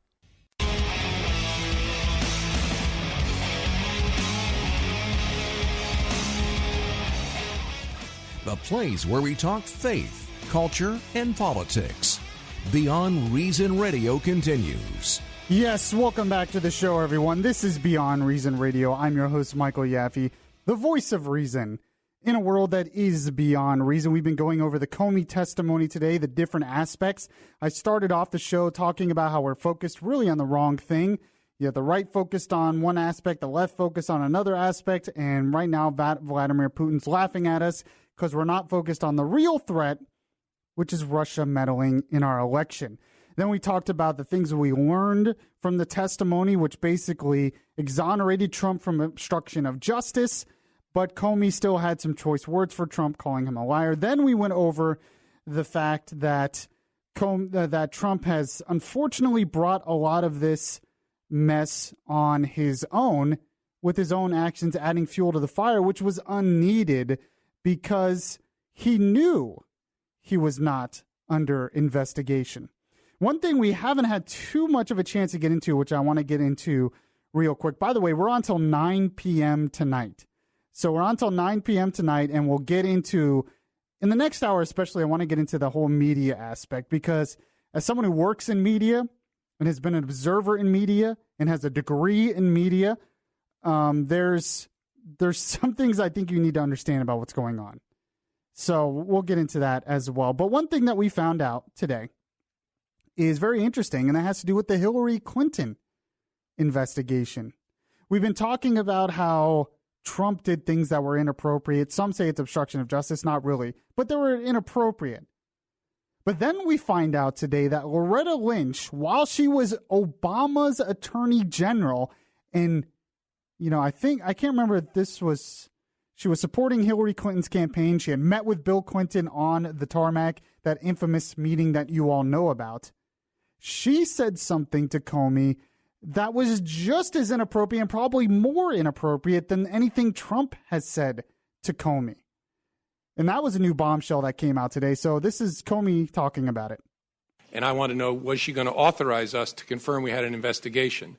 S4: The place where we talk faith, culture, and politics. Beyond Reason Radio continues.
S1: Yes, welcome back to the show, everyone. This is Beyond Reason Radio. I'm your host, Michael Yaffee, the voice of reason in a world that is beyond reason. We've been going over the Comey testimony today, the different aspects. I started off the show talking about how we're focused really on the wrong thing. You have the right focused on one aspect, the left focused on another aspect, and right now Vladimir Putin's laughing at us because we're not focused on the real threat, which is Russia meddling in our election. Then we talked about the things we learned from the testimony, which basically exonerated Trump from obstruction of justice, but Comey still had some choice words for Trump, calling him a liar. Then we went over the fact that Trump has unfortunately brought a lot of this mess on his own, with his own actions adding fuel to the fire, which was unneeded because he knew he was not under investigation. One thing we haven't had too much of a chance to get into, which I want to get into real quick. By the way, we're on till 9 p.m. tonight. So we're on till 9 p.m. tonight, and we'll get into, in the next hour especially, I want to get into the whole media aspect, because as someone who works in media and has been an observer in media and has a degree in media, there's some things I think you need to understand about what's going on. So we'll get into that as well. But one thing that we found out today is very interesting, and that has to do with the Hillary Clinton investigation. We've been talking about how Trump did things that were inappropriate. Some say it's obstruction of justice, not really, but they were inappropriate. But then we find out today that Loretta Lynch, while she was Obama's attorney general, and, you know, I can't remember if she was supporting Hillary Clinton's campaign. She had met with Bill Clinton on the tarmac, that infamous meeting that you all know about. She said something to Comey that was just as inappropriate and probably more inappropriate than anything Trump has said to Comey. And that was a new bombshell that came out today. So this is Comey talking about it.
S3: And I want to know, was she going to authorize us to confirm we had an investigation?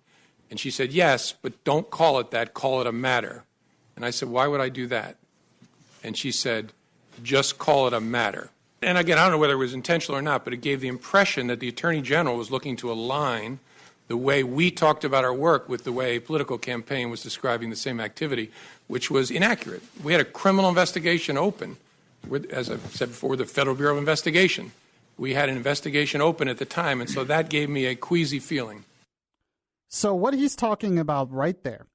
S3: And she said, yes, but don't call it that, call it a matter. And I said, why would I do that? And she said, just call it a matter. And again, I don't know whether it was intentional or not, but it gave the impression that the Attorney General was looking to align the way we talked about our work with the way a political campaign was describing the same activity, which was inaccurate. We had a criminal investigation open. As I said before, the Federal Bureau of Investigation. We had an investigation open at the time, and so that gave me a queasy feeling.
S1: So what he's talking about right there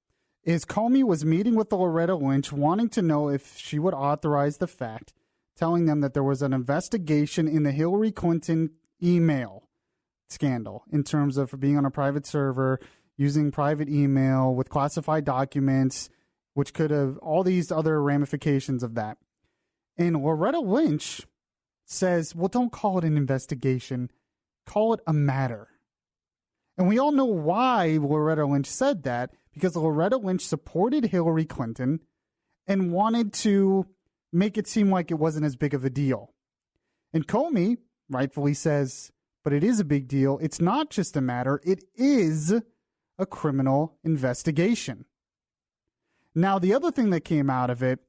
S1: is Comey was meeting with Loretta Lynch, wanting to know if she would authorize the fact, telling them that there was an investigation in the Hillary Clinton email scandal in terms of being on a private server, using private email with classified documents, which could have all these other ramifications of that. And Loretta Lynch says, well, don't call it an investigation, call it a matter. And we all know why Loretta Lynch said that, because Loretta Lynch supported Hillary Clinton and wanted to make it seem like it wasn't as big of a deal. And Comey rightfully says, but it is a big deal. It's not just a matter. It is a criminal investigation. Now, the other thing that came out of it,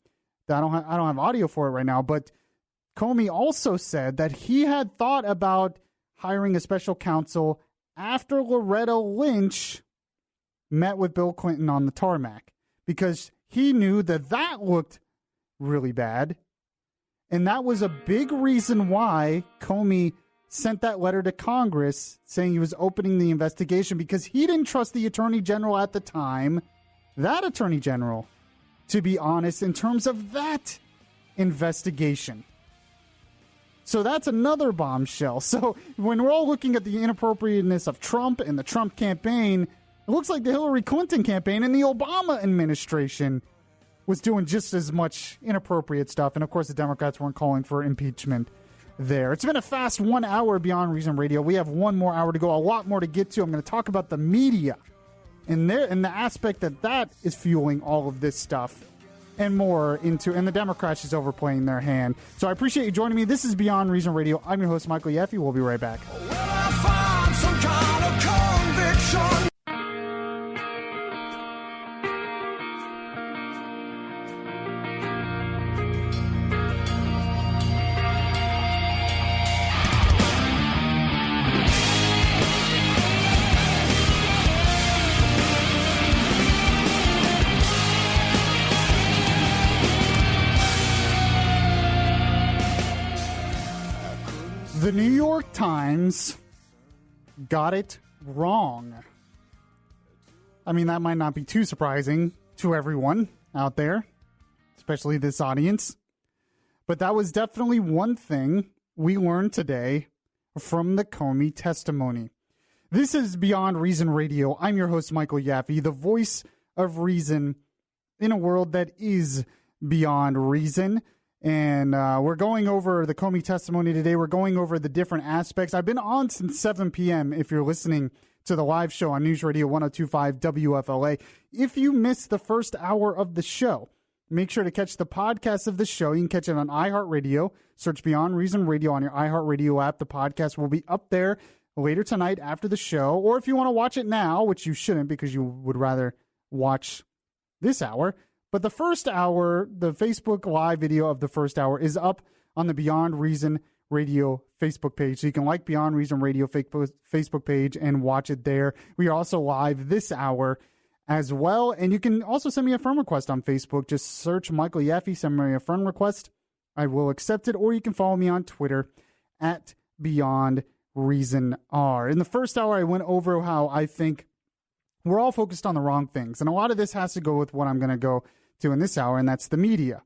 S1: that I don't have audio for it right now, but Comey also said that he had thought about hiring a special counsel after Loretta Lynch met with Bill Clinton on the tarmac, because he knew that looked really bad. And that was a big reason why Comey sent that letter to Congress saying he was opening the investigation, because he didn't trust the Attorney General at the time, that Attorney General, to be honest, in terms of that investigation. So that's another bombshell. So when we're all looking at the inappropriateness of Trump and the Trump campaign, it looks like the Hillary Clinton campaign and the Obama administration was doing just as much inappropriate stuff. And of course, the Democrats weren't calling for impeachment there. It's been a fast 1 hour Beyond Reason Radio. We have one more hour to go, a lot more to get to. I'm going to talk about the media and the aspect that is fueling all of this stuff and more into, and the Democrats just overplaying their hand. So I appreciate you joining me. This is Beyond Reason Radio. I'm your host, Michael Yaffee. We'll be right back.
S9: Will I find some kind of conviction?
S1: The New York Times got it wrong. I mean, that might not be too surprising to everyone out there, especially this audience. But that was definitely one thing we learned today from the Comey testimony. This is Beyond Reason Radio. I'm your host, Michael Yaffee, the voice of reason in a world that is beyond reason. And we're going over the Comey testimony today. We're going over the different aspects. I've been on since 7 p.m. if you're listening to the live show on News Radio 102.5 WFLA. If you missed the first hour of the show, Make sure to catch the podcast of the show. You can catch it on iHeartRadio. Search Beyond Reason Radio on your iHeartRadio app. The podcast will be up there later tonight after the show. Or if you want to watch it now, which you shouldn't because you would rather watch this hour. But the first hour, the Facebook Live video of the first hour is up on the Beyond Reason Radio Facebook page. So you can like Beyond Reason Radio Facebook page and watch it there. We are also live this hour as well. And you can also send me a friend request on Facebook. Just search Michael Yaffee, send me a friend request. I will accept it. Or you can follow me on Twitter at Beyond Reason R. In the first hour, I went over how I think we're all focused on the wrong things. And a lot of this has to go with what I'm going to go to in this hour, and that's the media.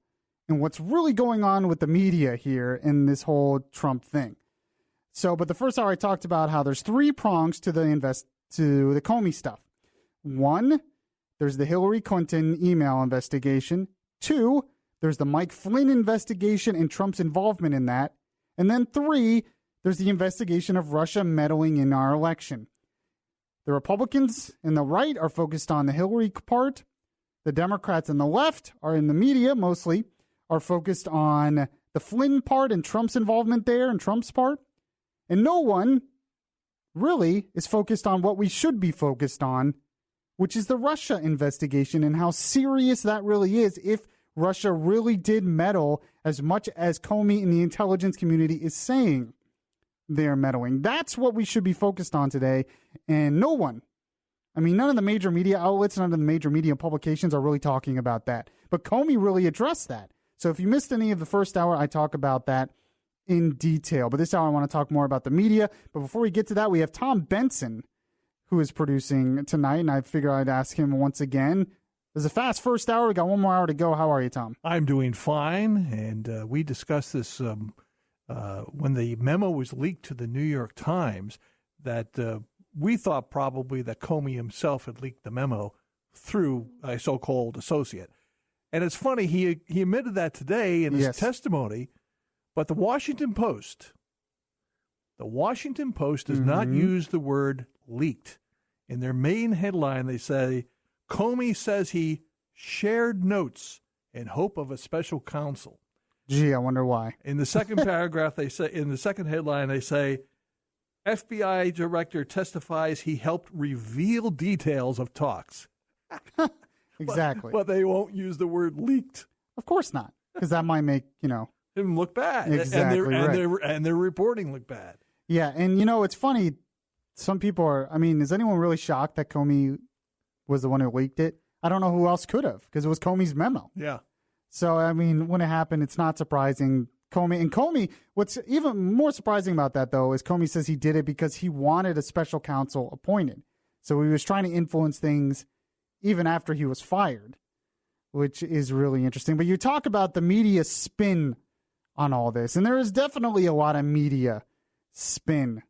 S1: And what's really going on with the media here in this whole Trump thing. So, but the first hour I talked about how there's three prongs to the Comey stuff. One, there's the Hillary Clinton email investigation. Two, there's the Mike Flynn investigation and Trump's involvement in that. And then three, there's the investigation of Russia meddling in our election. The Republicans and the right are focused on the Hillary part. The Democrats and the left are in the media mostly are focused on the Flynn part and Trump's involvement there and Trump's part. And no one really is focused on what we should be focused on, which is the Russia investigation and how serious that really is if Russia really did meddle as much as Comey and the intelligence community is saying they're meddling. That's what we should be focused on today. And no one, I mean, none of the major media outlets, none of the major media publications are really talking about that. But Comey really addressed that. So if you missed any of the first hour, I talk about that in detail. But this hour, I want to talk more about the media. But before we get to that, we have Tom Benson, who is producing tonight. And I figure I'd ask him once again. It was a fast first hour. We got one more hour to go. How are you, Tom?
S2: I'm doing fine. And we discussed this when the memo was leaked to the New York Times, that we thought probably that Comey himself had leaked the memo through a so-called associate. And it's funny, he admitted that today in his testimony, but the Washington Post does not use the word leaked. In their main headline, they say, Comey says he shared notes in hope of a special counsel.
S1: Gee, I wonder why.
S2: In the second paragraph, they say, in the second headline, they say, FBI director testifies he helped reveal details of talks.
S1: Exactly.
S2: But they won't use the word leaked.
S1: Of course not, because that might make,
S2: him look bad.
S1: Exactly
S2: and their reporting look bad.
S1: Yeah, and it's funny. Some people are, is anyone really shocked that Comey was the one who leaked it? I don't know who else could have, because it was Comey's memo.
S2: Yeah.
S1: So, when it happened, it's not surprising. Comey, what's even more surprising about that, though, is Comey says he did it because he wanted a special counsel appointed. So he was trying to influence things even after he was fired, which is really interesting. But you talk about the media spin on all this, and there is definitely a lot of media spin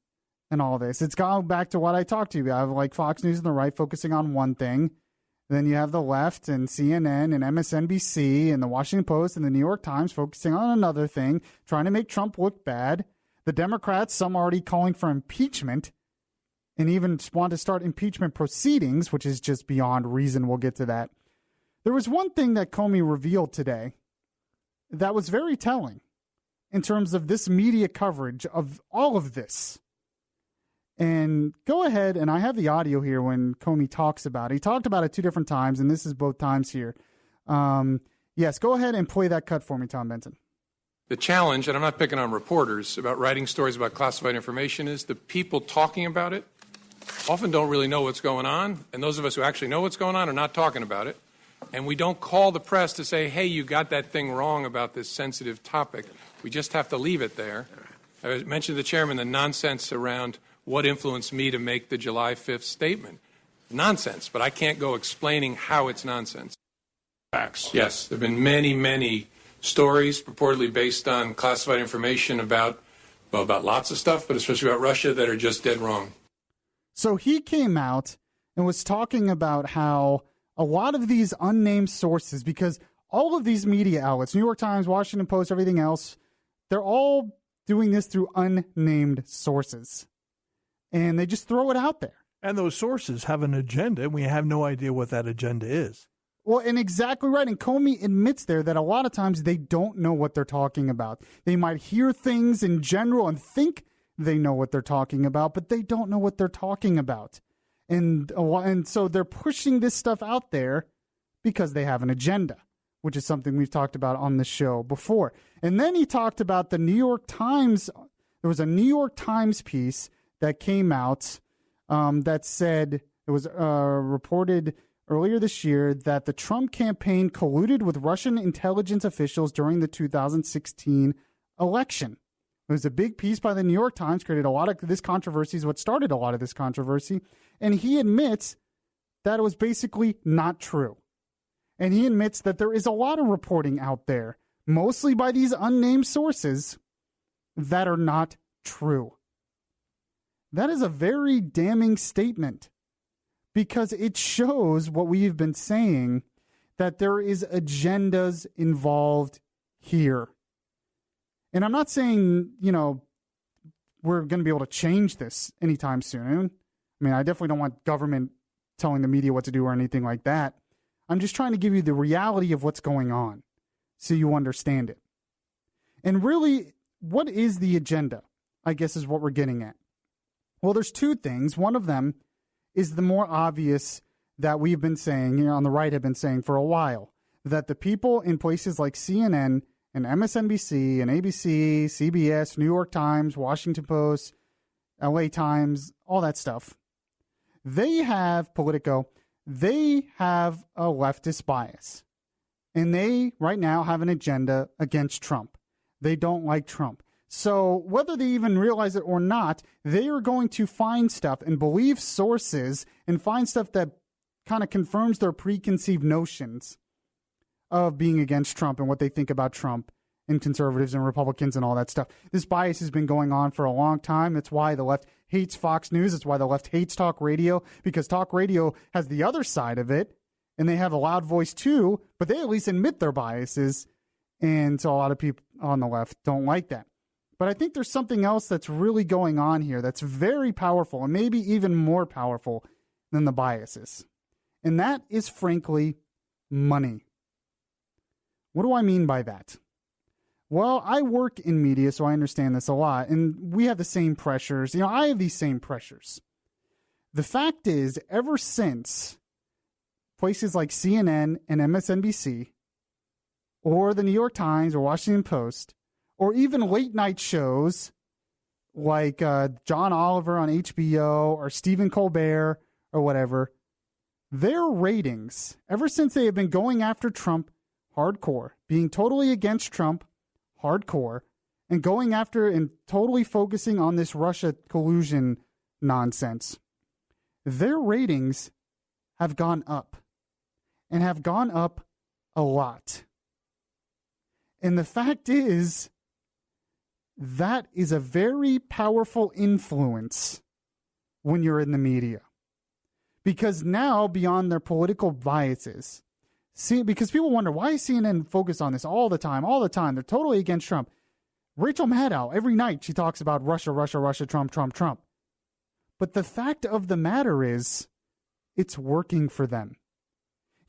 S1: in all this. It's gone back to what I talked to you about, like Fox News and the right focusing on one thing. Then you have the left and CNN and MSNBC and the Washington Post and the New York Times focusing on another thing, trying to make Trump look bad. The Democrats, some already calling for impeachment and even want to start impeachment proceedings, which is just beyond reason. We'll get to that. There was one thing that Comey revealed today that was very telling in terms of this media coverage of all of this. And go ahead, and I have the audio here when Comey talks about it. He talked about it two different times, and this is both times here. Yes, go ahead and play that cut for me, Tom Benson.
S3: The challenge, and I'm not picking on reporters about writing stories about classified information, is the people talking about it often don't really know what's going on, and those of us who actually know what's going on are not talking about it. And we don't call the press to say, hey, you got that thing wrong about this sensitive topic. We just have to leave it there. I mentioned to the chairman the nonsense around what influenced me to make the July 5th statement. Nonsense, but I can't go explaining how it's nonsense.
S8: Facts.
S3: Yes, there have been many, many stories purportedly based on classified information about lots of stuff, but especially about Russia, that are just dead wrong.
S1: So he came out and was talking about how a lot of these unnamed sources, because all of these media outlets, New York Times, Washington Post, everything else, they're all doing this through unnamed sources. And they just throw it out there.
S2: And those sources have an agenda, and we have no idea what that agenda is.
S1: Well, and exactly right. And Comey admits there that a lot of times they don't know what they're talking about. They might hear things in general and think they know what they're talking about, but they don't know what they're talking about. And so they're pushing this stuff out there because they have an agenda, which is something we've talked about on the show before. And then he talked about the New York Times. There was a New York Times piece that came out that said, it was reported earlier this year that the Trump campaign colluded with Russian intelligence officials during the 2016 election. It was a big piece by the New York Times, created a lot of this controversy, is what started a lot of this controversy. And he admits that it was basically not true. And he admits that there is a lot of reporting out there, mostly by these unnamed sources, that are not true. That is a very damning statement, because it shows what we've been saying, that there is agendas involved here. And I'm not saying, we're going to be able to change this anytime soon. I mean, I definitely don't want government telling the media what to do or anything like that. I'm just trying to give you the reality of what's going on so you understand it. And really, what is the agenda, I guess, is what we're getting at. Well, there's two things. One of them is the more obvious that we've been saying, on the right have been saying for a while, that the people in places like CNN and MSNBC and ABC, CBS, New York Times, Washington Post, LA Times, all that stuff, they have Politico, they have a leftist bias. And they, right now, have an agenda against Trump. They don't like Trump. So whether they even realize it or not, they are going to find stuff and believe sources and find stuff that kind of confirms their preconceived notions of being against Trump and what they think about Trump and conservatives and Republicans and all that stuff. This bias has been going on for a long time. That's why the left hates Fox News. That's why the left hates talk radio, because talk radio has the other side of it, and they have a loud voice too, but they at least admit their biases. And so a lot of people on the left don't like that. But I think there's something else that's really going on here that's very powerful, and maybe even more powerful than the biases. And that is, frankly, money. What do I mean by that? Well, I work in media, so I understand this a lot, and we have the same pressures. I have these same pressures. The fact is, ever since places like CNN and MSNBC, or the New York Times or Washington Post, or even late night shows like John Oliver on HBO or Stephen Colbert or whatever, their ratings, ever since they have been going after Trump hardcore, being totally against Trump hardcore, and going after and totally focusing on this Russia collusion nonsense, their ratings have gone up, and have gone up a lot. And the fact is, that is a very powerful influence when you're in the media. Because now, beyond their political biases, because people wonder, why is CNN focused on this all the time? They're totally against Trump. Rachel Maddow, every night she talks about Russia, Trump. But the fact of the matter is, it's working for them.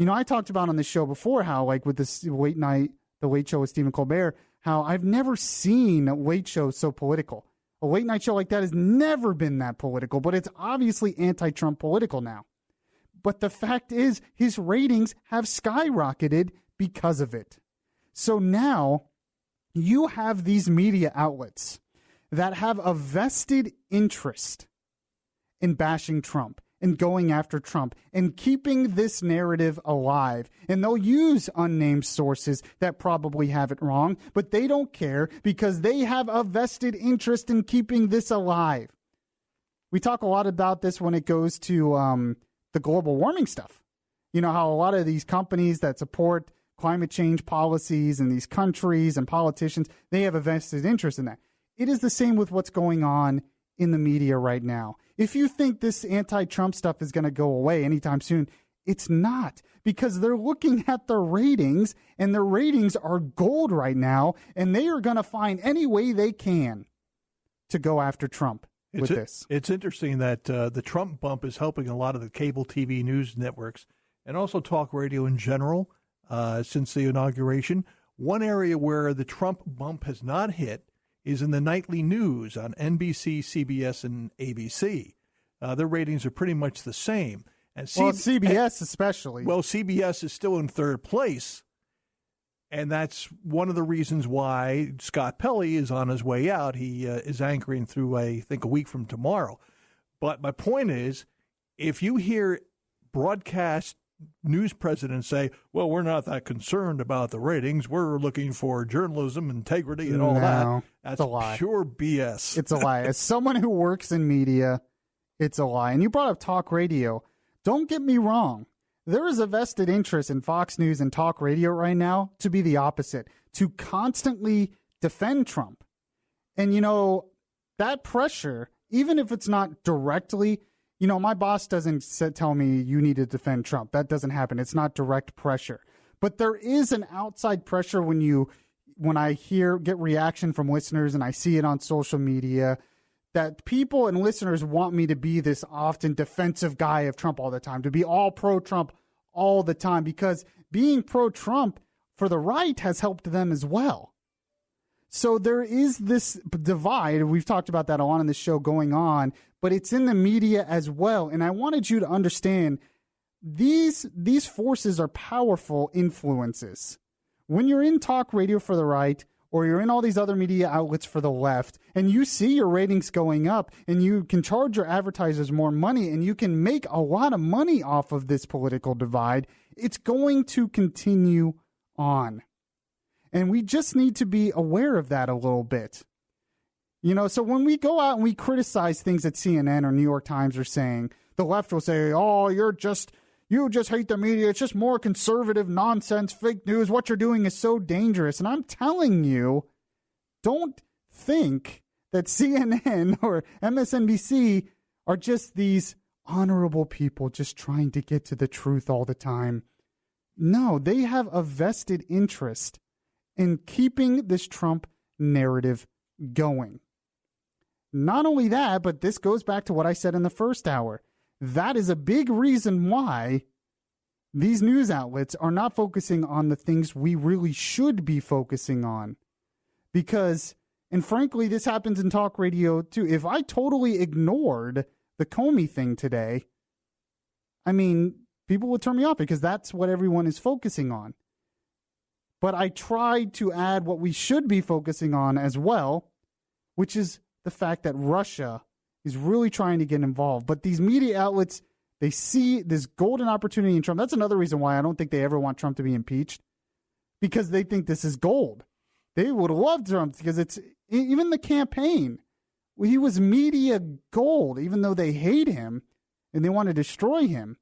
S1: I talked about on the show before how, like with this late night, the Late Show with Stephen Colbert, how I've never seen a late show so political. A late night show like that has never been that political, but it's obviously anti-Trump political now. But the fact is, his ratings have skyrocketed because of it. So now you have these media outlets that have a vested interest in bashing Trump and going after Trump and keeping this narrative alive. And they'll use unnamed sources that probably have it wrong, but they don't care because they have a vested interest in keeping this alive. We talk a lot about this when it goes to the global warming stuff. How a lot of these companies that support climate change policies in these countries and politicians, they have a vested interest in that. It is the same with what's going on in the media right now. If you think this anti-Trump stuff is going to go away anytime soon, it's not, because they're looking at the ratings, and the ratings are gold right now, and they are going to find any way they can to go after Trump with this.
S2: It's interesting that the Trump bump is helping a lot of the cable TV news networks, and also talk radio in general since the inauguration. One area where the Trump bump has not hit is in the nightly news on NBC, CBS, and ABC. Their ratings are pretty much the same. And
S1: CBS especially.
S2: Well, CBS is still in third place, and that's one of the reasons why Scott Pelley is on his way out. He is anchoring through, I think, a week from tomorrow. But my point is, if you hear broadcast news presidents say, well, we're not that concerned about the ratings, we're looking for journalism, integrity, and all that, that's
S1: a lie.
S2: Pure BS.
S1: It's a lie. As someone who works in media, it's a lie. And you brought up talk radio. Don't get me wrong. There is a vested interest in Fox News and talk radio right now to be the opposite, to constantly defend Trump. And, that pressure, even if it's not directly, my boss doesn't tell me you need to defend Trump. That doesn't happen. It's not direct pressure. But there is an outside pressure when I get reaction from listeners and I see it on social media, that people and listeners want me to be this often defensive guy of Trump all the time, to be all pro-Trump all the time, because being pro-Trump for the right has helped them as well. So there is this divide. We've talked about that a lot on the show going on, but it's in the media as well. And I wanted you to understand these forces are powerful influences. When you're in talk radio for the right, or you're in all these other media outlets for the left, and you see your ratings going up, and you can charge your advertisers more money, and you can make a lot of money off of this political divide, it's going to continue on. And we just need to be aware of that a little bit. So when we go out and we criticize things that CNN or New York Times are saying, the left will say, oh, you just hate the media. It's just more conservative nonsense, fake news. What you're doing is so dangerous. And I'm telling you, don't think that CNN or MSNBC are just these honorable people just trying to get to the truth all the time. No, they have a vested interest in keeping this Trump narrative going. Not only that, but this goes back to what I said in the first hour. That is a big reason why these news outlets are not focusing on the things we really should be focusing on. Because, and frankly, this happens in talk radio too. If I totally ignored the Comey thing today, people would turn me off because that's what everyone is focusing on. But I tried to add what we should be focusing on as well, which is the fact that Russia is really trying to get involved. But these media outlets, they see this golden opportunity in Trump. That's another reason why I don't think they ever want Trump to be impeached, because they think this is gold. They would love Trump because it's even the campaign. He was media gold, even though they hate him and they want to destroy him.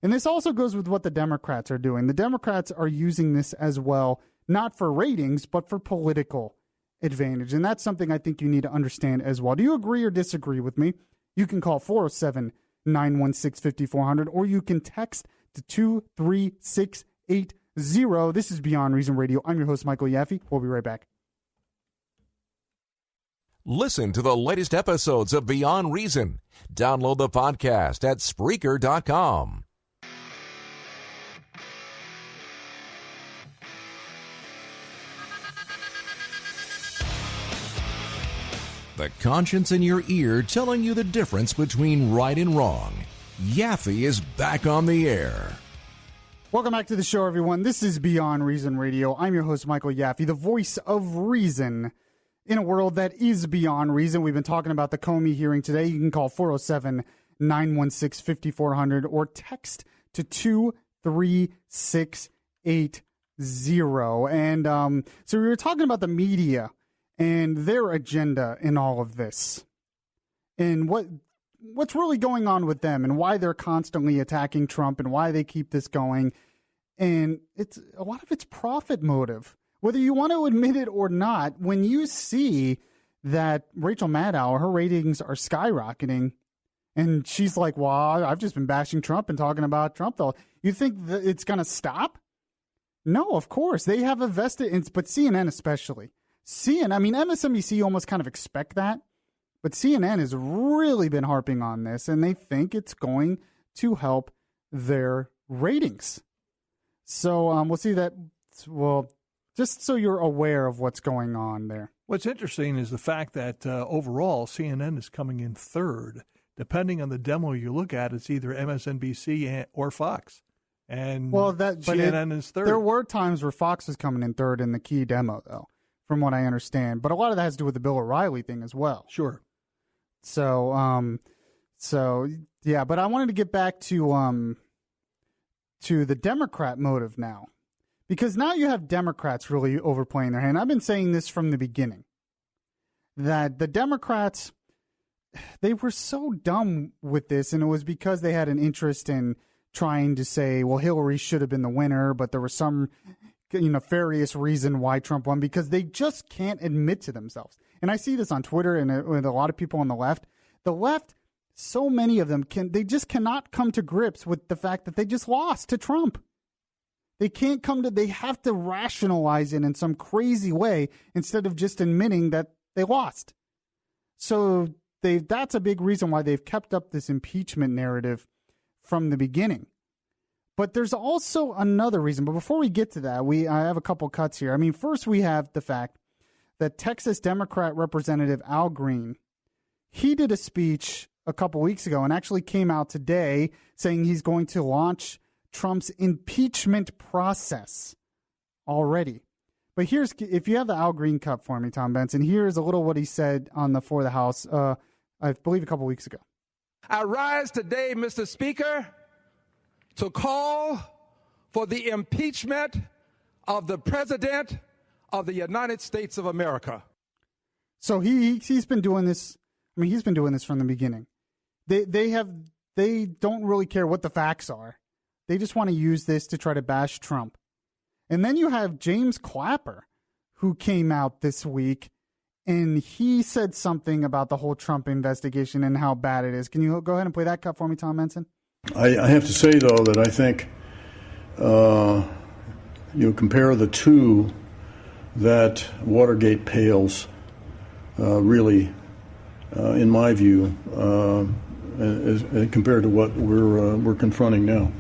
S1: And this also goes with what the Democrats are doing. The Democrats are using this as well, not for ratings, but for political advantage. And that's something I think you need to understand as well. Do you agree or disagree with me? You can call 407-916-5400, or you can text to 23680. This is Beyond Reason Radio. I'm your host, Michael Yaffee. We'll be right back.
S4: Listen to the latest episodes of Beyond Reason. Download the podcast at Spreaker.com. The conscience in your ear telling you the difference between right and wrong. Yaffee is back on the air.
S1: Welcome back to the show, everyone. This is Beyond Reason Radio. I'm your host, Michael Yaffee, the voice of reason in a world that is beyond reason. We've been talking about the Comey hearing today. You can call 407-916-5400 or text to 23680. And so we were talking about the media and their agenda in all of this, and what's really going on with them, and why they're constantly attacking Trump, and why they keep this going. And it's a lot of it's profit motive, whether you want to admit it or not. When you see that Rachel Maddow, her ratings are skyrocketing, and she's like, well, I've just been bashing Trump and talking about Trump, though. You think that it's going to stop? No, of course. They have a vested, but CNN especially. MSNBC almost kind of expect that, but CNN has really been harping on this, and they think it's going to help their ratings. So we'll see that. Well, just so you're aware of what's going on there.
S2: What's interesting is the fact that overall CNN is coming in third. Depending on the demo you look at, it's either MSNBC or Fox. And CNN is third.
S1: There were times where Fox was coming in third in the key demo, though, from what I understand. But a lot of that has to do with the Bill O'Reilly thing as well.
S2: Sure.
S1: So yeah. But I wanted to get back to the Democrat motive now, because now you have Democrats really overplaying their hand. I've been saying this from the beginning, that the Democrats, they were so dumb with this, and it was because they had an interest in trying to say, well, Hillary should have been the winner, but there was some nefarious reason why Trump won, because they just can't admit to themselves. And I see this on Twitter and with a lot of people on the left. The left, so many of them, they just cannot come to grips with the fact that they just lost to Trump. They have to rationalize it in some crazy way instead of just admitting that they lost. So that's a big reason why they've kept up this impeachment narrative from the beginning. But there's also another reason. But before we get to that, I have a couple cuts here. I mean, first we have the fact that Texas Democrat Representative Al Green, he did a speech a couple weeks ago and actually came out today saying he's going to launch Trump's impeachment process already. But if you have the Al Green cut for me, Tom Benson, here's a little what he said on the floor of the House, I believe a couple weeks ago.
S10: I rise today, Mr. Speaker, to call for the impeachment of the President of the United States of America.
S1: So he's been doing this. I mean, he's been doing this from the beginning. They don't really care what the facts are. They just want to use this to try to bash Trump. And then you have James Clapper, who came out this week, and he said something about the whole Trump investigation and how bad it is. Can you go ahead and play that cut for me, Tom Benson?
S11: I have to say, though, that I think compare the two, that Watergate pales really, in my view, as compared to what we're confronting now.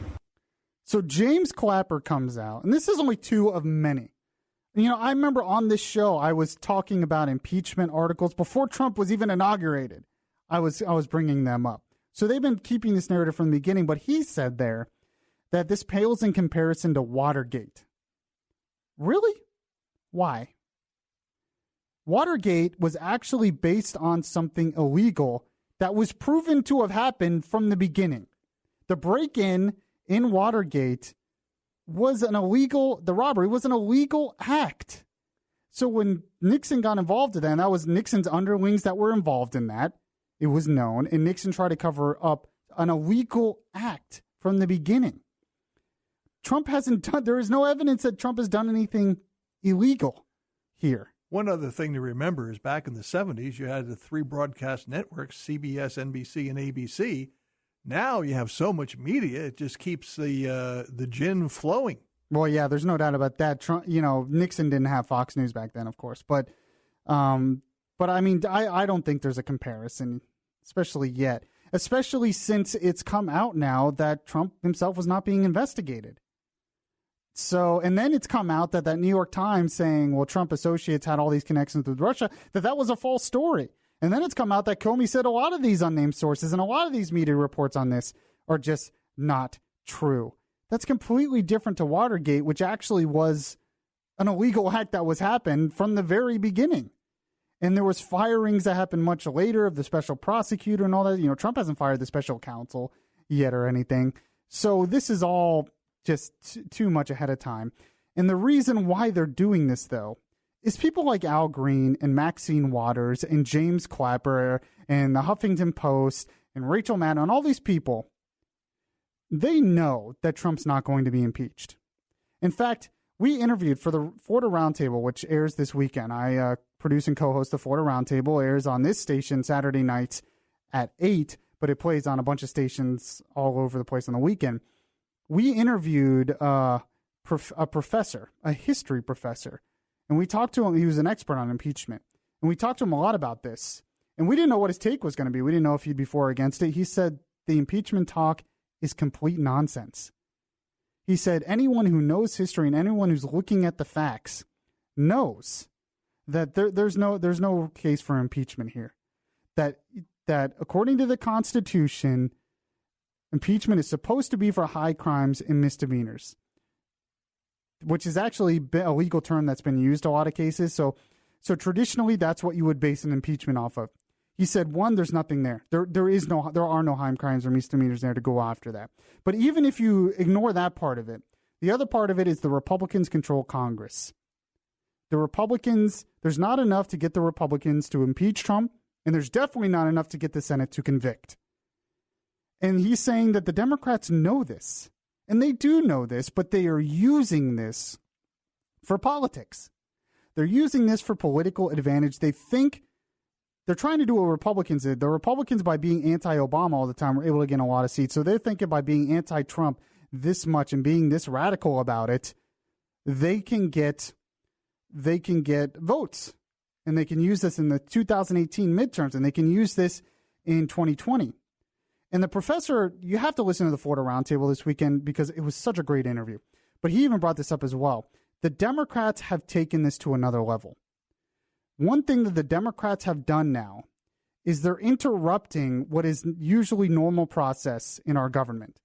S1: So James Clapper comes out, and this is only two of many. I remember on this show I was talking about impeachment articles before Trump was even inaugurated. I was bringing them up. So they've been keeping this narrative from the beginning, but he said there that this pales in comparison to Watergate. Really? Why? Watergate was actually based on something illegal that was proven to have happened from the beginning. The break-in Watergate was the robbery was an illegal act. So when Nixon got involved in that, and that was Nixon's underlings that were involved in that, it was known, and Nixon tried to cover up an illegal act from the beginning. There is no evidence that Trump has done anything illegal here.
S2: One other thing to remember is back in the 70s, you had the three broadcast networks, CBS, NBC, and ABC. Now you have so much media, it just keeps the gin flowing.
S1: Well, yeah, there's no doubt about that. Trump, Nixon didn't have Fox News back then, of course. But I mean, I don't think there's a comparison, especially yet, especially since it's come out now that Trump himself was not being investigated. So, and then it's come out that New York Times saying, well, Trump associates had all these connections with Russia, that was a false story. And then it's come out that Comey said a lot of these unnamed sources and a lot of these media reports on this are just not true. That's completely different to Watergate, which actually was an illegal act that was happened from the very beginning. And there was firings that happened much later of the special prosecutor and all that. Trump hasn't fired the special counsel yet or anything. So this is all just too much ahead of time. And the reason why they're doing this, though, is people like Al Green and Maxine Waters and James Clapper and the Huffington Post and Rachel Maddow and all these people, they know that Trump's not going to be impeached. In fact, we interviewed for the Florida Roundtable, which airs this weekend. I produce and co-host the Florida Roundtable. It airs on this station Saturday nights at 8, but it plays on a bunch of stations all over the place on the weekend. We interviewed a professor, a history professor, and we talked to him. He was an expert on impeachment, and we talked to him a lot about this. And we didn't know what his take was going to be. We didn't know if he'd be for or against it. He said the impeachment talk is complete nonsense. He said anyone who knows history and anyone who's looking at the facts knows that there's no case for impeachment here. That according to the Constitution, impeachment is supposed to be for high crimes and misdemeanors, which is actually a legal term that's been used a lot of cases. So traditionally, that's what you would base an impeachment off of. He said, one, there's nothing there. There are no high crimes or misdemeanors there to go after that. But even if you ignore that part of it, the other part of it is the Republicans control Congress. The Republicans, there's not enough to get the Republicans to impeach Trump, and there's definitely not enough to get the Senate to convict. And he's saying that the Democrats know this. And they do know this, but they are using this for politics. They're using this for political advantage. They think they're trying to do what Republicans did. The Republicans, by being anti-Obama all the time, were able to get a lot of seats. So they're thinking by being anti-Trump this much and being this radical about it, they can get votes. And they can use this in the 2018 midterms, and they can use this in 2020. And the professor, you have to listen to the Florida Roundtable this weekend because it was such a great interview. But he even brought this up as well. The Democrats have taken this to another level. One thing that the Democrats have done now is they're interrupting what is usually normal process in our government.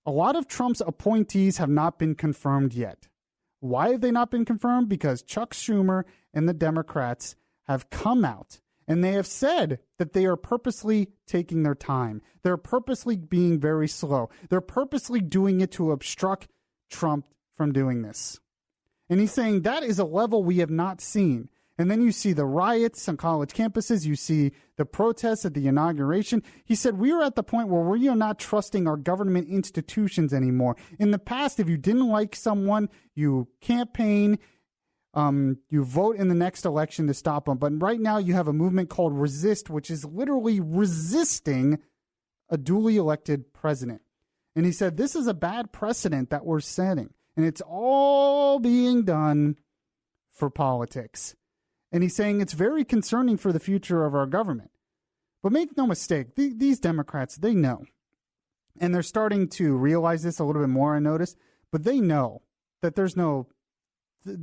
S1: A lot of Trump's appointees have not been confirmed yet. Why have they not been confirmed? Because Chuck Schumer and the Democrats have come out and they have said that they are purposely taking their time. They're purposely being very slow. They're purposely doing it to obstruct Trump from doing this. And he's saying that is a level we have not seen. And then you see the riots on college campuses. You see the protests at the inauguration. He said, we are at the point where we are not trusting our government institutions anymore. In the past, if you didn't like someone, you campaign, you vote in the next election to stop them. But right now you have a movement called Resist, which is literally resisting a duly elected president. And he said, this is a bad precedent that we're setting. And it's all being done for politics. And he's saying it's very concerning for the future of our government. But make no mistake, these Democrats, they know. And they're starting to realize this a little bit more, I noticed. But they know that the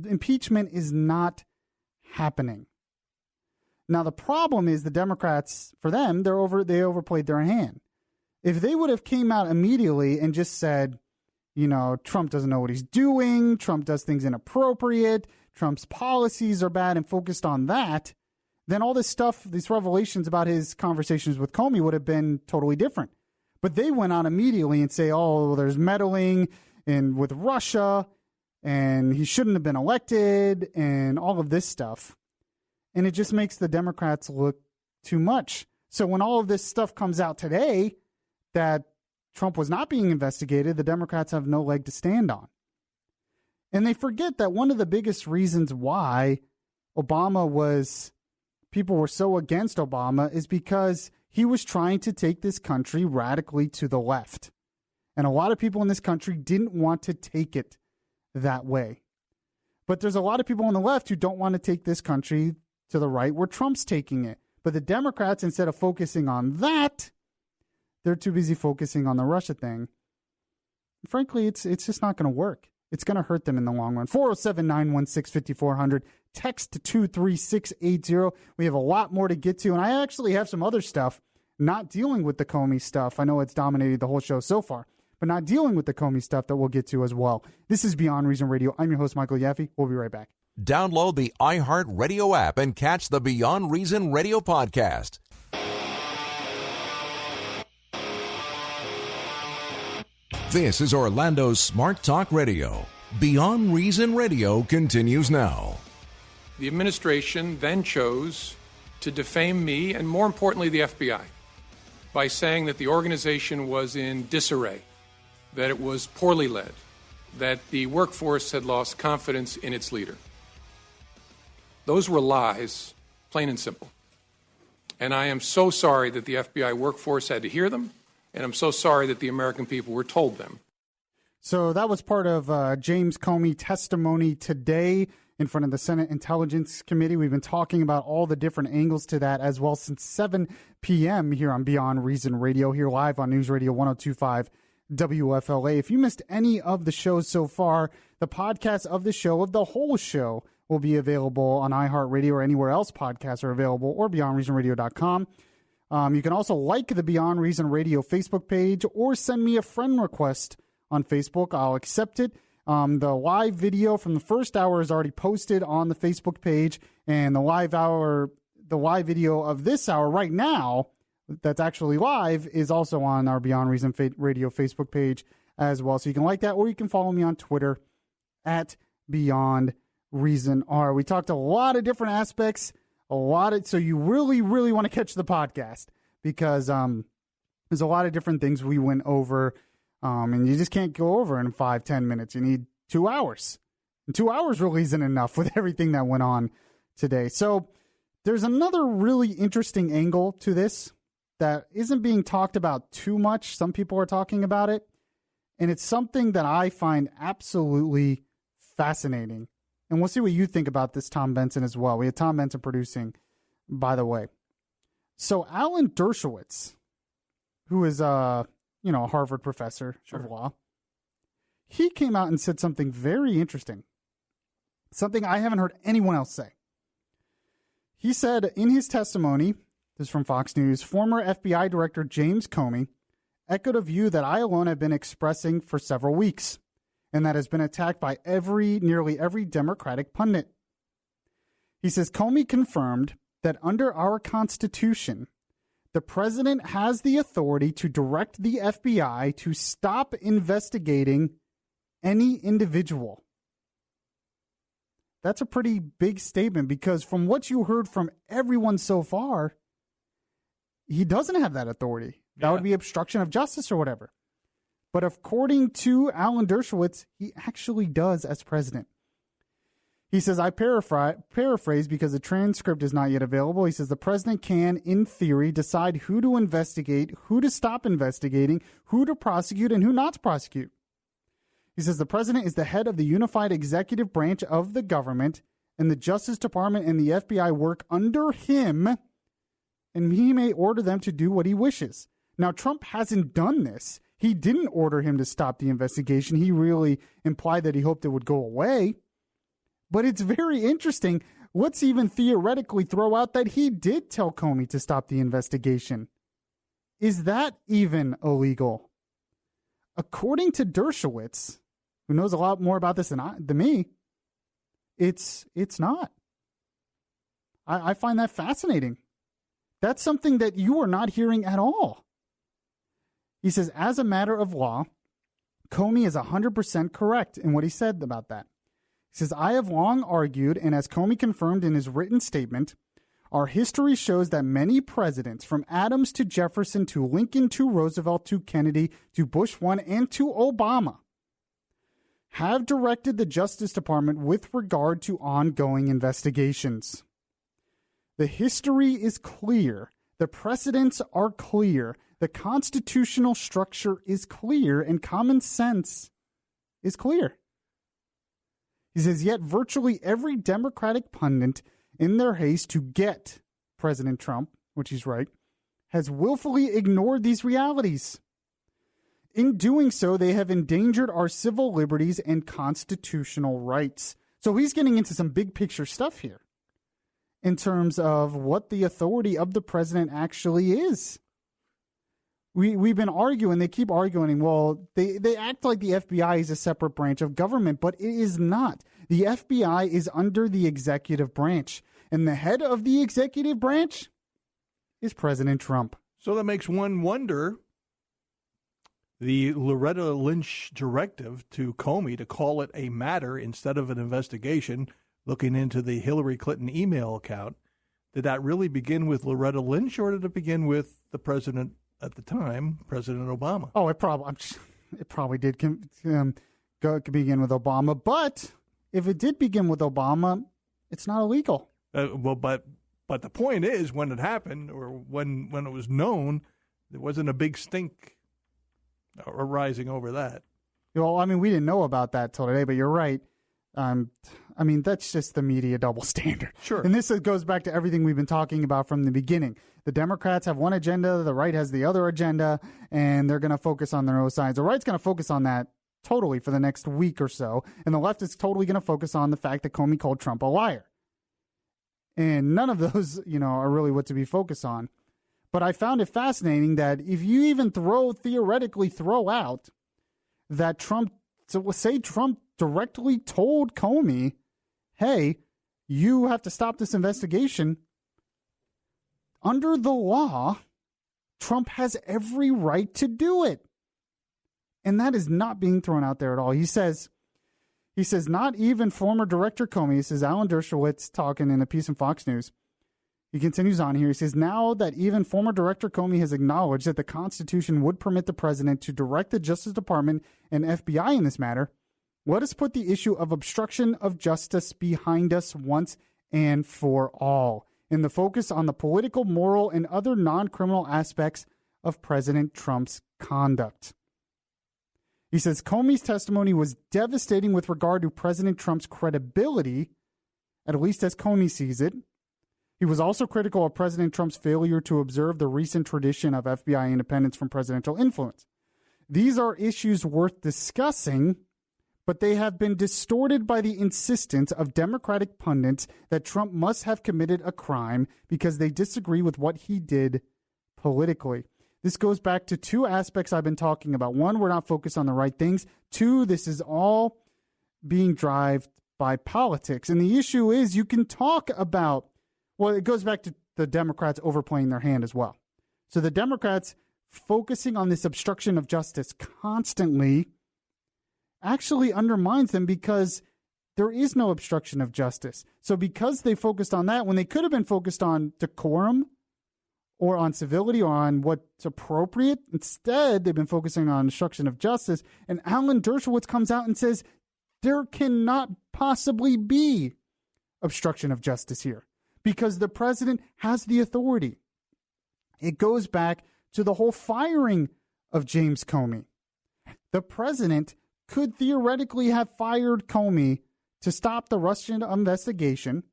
S1: impeachment is not happening. Now, the problem is the Democrats, for them, they overplayed their hand. If they would have came out immediately and just said, Trump doesn't know what he's doing, Trump does things inappropriate, Trump's policies are bad, and focused on that, then all this stuff, these revelations about his conversations with Comey would have been totally different. But they went on immediately and say, there's meddling with Russia, and he shouldn't have been elected, and all of this stuff. And it just makes the Democrats look too much. So when all of this stuff comes out today that Trump was not being investigated, the Democrats have no leg to stand on. And they forget that one of the biggest reasons why people were so against Obama is because he was trying to take this country radically to the left. And a lot of people in this country didn't want to take it that way. But there's a lot of people on the left who don't want to take this country to the right where Trump's taking it. But the Democrats, instead of focusing on that, they're too busy focusing on the Russia thing. Frankly, it's just not going to work. It's going to hurt them in the long run. 407-916-5400. Text to 23680. We have a lot more to get to. And I actually have some other stuff not dealing with the Comey stuff. I know it's dominated the whole show so far, but not dealing with the Comey stuff that we'll get to as well. This is Beyond Reason Radio. I'm your host, Michael Yaffee. We'll be right back.
S4: Download the iHeart Radio app and catch the Beyond Reason Radio podcast. This is Orlando's Smart Talk Radio. Beyond Reason Radio continues now.
S3: The administration then chose to defame me and, more importantly, the FBI by saying that the organization was in disarray, that it was poorly led, that the workforce had lost confidence in its leader. Those were lies, plain and simple. And I am so sorry that the FBI workforce had to hear them. And I'm so sorry that the American people were told them.
S1: So that was part of James Comey testimony today in front of the Senate Intelligence Committee. We've been talking about all the different angles to that as well since 7 p.m. here on Beyond Reason Radio, here live on News Radio 102.5 WFLA. If you missed any of the shows so far, the podcast of the show, of the whole show, will be available on iHeartRadio or anywhere else podcasts are available, or BeyondReasonRadio.com. You can also like the Beyond Reason Radio Facebook page or send me a friend request on Facebook. I'll accept it. The live video from the first hour is already posted on the Facebook page, and the live video of this hour right now that's actually live is also on our Beyond Reason Radio Facebook page as well. So you can like that, or you can follow me on Twitter at Beyond Reason R. We talked a lot of different aspects, so you really, really want to catch the podcast because there's a lot of different things we went over, and you just can't go over in 5-10 minutes. You need 2 hours. And 2 hours really isn't enough with everything that went on today. So there's another really interesting angle to this that isn't being talked about too much. Some people are talking about it, and it's something that I find absolutely fascinating. And we'll see what you think about this, Tom Benson, as well. We had Tom Benson producing, by the way. So Alan Dershowitz, who is a Harvard professor of law, he came out and said something very interesting, something I haven't heard anyone else say. He said in his testimony, this is from Fox News, former FBI Director James Comey echoed a view that I alone have been expressing for several weeks, and that has been attacked by nearly every Democratic pundit. He says Comey confirmed that under our Constitution, the president has the authority to direct the FBI to stop investigating any individual. That's a pretty big statement, because from what you heard from everyone so far, he doesn't have that authority. That would be obstruction of justice or whatever. But according to Alan Dershowitz, he actually does as president. He says, I paraphrase because the transcript is not yet available. He says the president can, in theory, decide who to investigate, who to stop investigating, who to prosecute, and who not to prosecute. He says the president is the head of the unified executive branch of the government, and the Justice Department and the FBI work under him, and he may order them to do what he wishes. Now, Trump hasn't done this. He didn't order him to stop the investigation. He really implied that he hoped it would go away. But it's very interesting. Let's even theoretically throw out that he did tell Comey to stop the investigation. Is that even illegal? According to Dershowitz, who knows a lot more about this than me, it's not. I find that fascinating. That's something that you are not hearing at all. He says, as a matter of law, Comey is 100% correct in what he said about that. He says, I have long argued, and as Comey confirmed in his written statement, our history shows that many presidents, from Adams to Jefferson to Lincoln to Roosevelt to Kennedy to Bush 1 and to Obama, have directed the Justice Department with regard to ongoing investigations. The history is clear. The precedents are clear. The constitutional structure is clear, and common sense is clear. He says, yet virtually every Democratic pundit in their haste to get President Trump, which he's right, has willfully ignored these realities. In doing so, they have endangered our civil liberties and constitutional rights. So he's getting into some big picture stuff here in terms of what the authority of the president actually is. We've been arguing, they keep arguing, well, they act like the FBI is a separate branch of government, but it is not. The FBI is under the executive branch, and the head of the executive branch is President Trump.
S2: So that makes one wonder, the Loretta Lynch directive to Comey to call it a matter instead of an investigation looking into the Hillary Clinton email account, did that really begin with Loretta Lynch, or did it begin with the president at the time, President Obama?
S1: Oh, it probably did begin with Obama. But if it did begin with Obama, it's not illegal.
S2: But the point is, when it happened, or when it was known, there wasn't a big stink arising over that.
S1: Well, I mean, we didn't know about that till today, but you're right. I mean, that's just the media double standard.
S2: Sure.
S1: And this goes back to everything we've been talking about from the beginning. The Democrats have one agenda, the right has the other agenda, and they're going to focus on their own sides. The right's going to focus on that totally for the next week or so, and the left is totally going to focus on the fact that Comey called Trump a liar. And none of those, are really what to be focused on. But I found it fascinating that if you even theoretically throw out that Trump directly told Comey, hey, you have to stop this investigation. Under the law, Trump has every right to do it. And that is not being thrown out there at all. He says, not even former Director Comey, this is Alan Dershowitz talking in a piece in Fox News. He continues on here. He says, now that even former Director Comey has acknowledged that the Constitution would permit the president to direct the Justice Department and FBI in this matter, let us put the issue of obstruction of justice behind us once and for all, in the focus on the political, moral, and other non-criminal aspects of President Trump's conduct. He says Comey's testimony was devastating with regard to President Trump's credibility, at least as Comey sees it. He was also critical of President Trump's failure to observe the recent tradition of FBI independence from presidential influence. These are issues worth discussing, but they have been distorted by the insistence of Democratic pundits that Trump must have committed a crime because they disagree with what he did politically. This goes back to two aspects I've been talking about. One, we're not focused on the right things. Two, this is all being driven by politics. And the issue is you can talk about, well, it goes back to the Democrats overplaying their hand as well. So the Democrats focusing on this obstruction of justice constantly actually undermines them because there is no obstruction of justice. So because they focused on that when they could have been focused on decorum or on civility or on what's appropriate, instead they've been focusing on obstruction of justice. And Alan Dershowitz comes out and says there cannot possibly be obstruction of justice here because the president has the authority. It goes back to the whole firing of James Comey. The president could theoretically have fired Comey to stop the Russian investigation,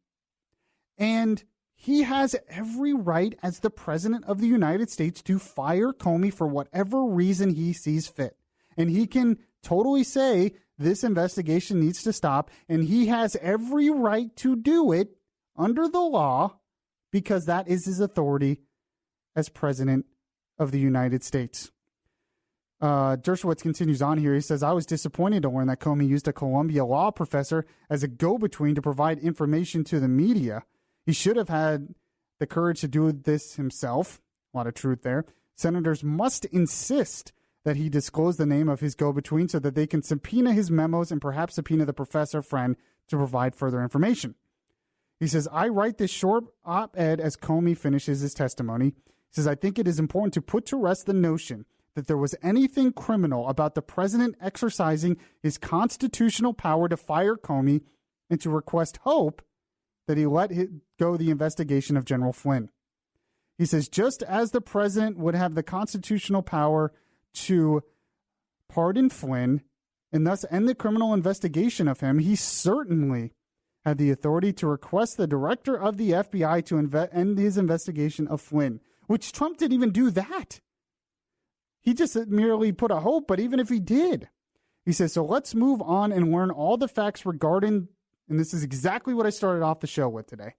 S1: and he has every right as the president of the United States to fire Comey for whatever reason he sees fit. And he can totally say this investigation needs to stop, and he has every right to do it under the law because that is his authority as president of the United States. Dershowitz continues on here. He says, I was disappointed to learn that Comey used a Columbia law professor as a go-between to provide information to the media. He should have had the courage to do this himself. A lot of truth there. Senators must insist that he disclose the name of his go-between so that they can subpoena his memos and perhaps subpoena the professor friend to provide further information. He says, I write this short op-ed as Comey finishes his testimony. He says, I think it is important to put to rest the notion that there was anything criminal about the president exercising his constitutional power to fire Comey and to request hope that he let go the investigation of General Flynn. He says, just as the president would have the constitutional power to pardon Flynn and thus end the criminal investigation of him, he certainly had the authority to request the director of the FBI to end his investigation of Flynn, which Trump didn't even do that. He just merely put a hope, but even if he did, he says, so let's move on and learn all the facts regarding, and this is exactly what I started off the show with today.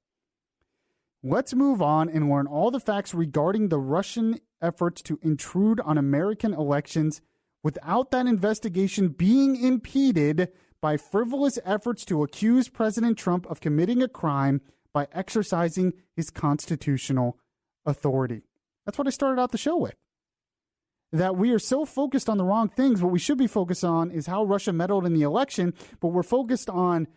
S1: Let's move on and learn all the facts regarding the Russian efforts to intrude on American elections without that investigation being impeded by frivolous efforts to accuse President Trump of committing a crime by exercising his constitutional authority. That's what I started out the show with. That we are so focused on the wrong things. What we should be focused on is how Russia meddled in the election, but we're focused on,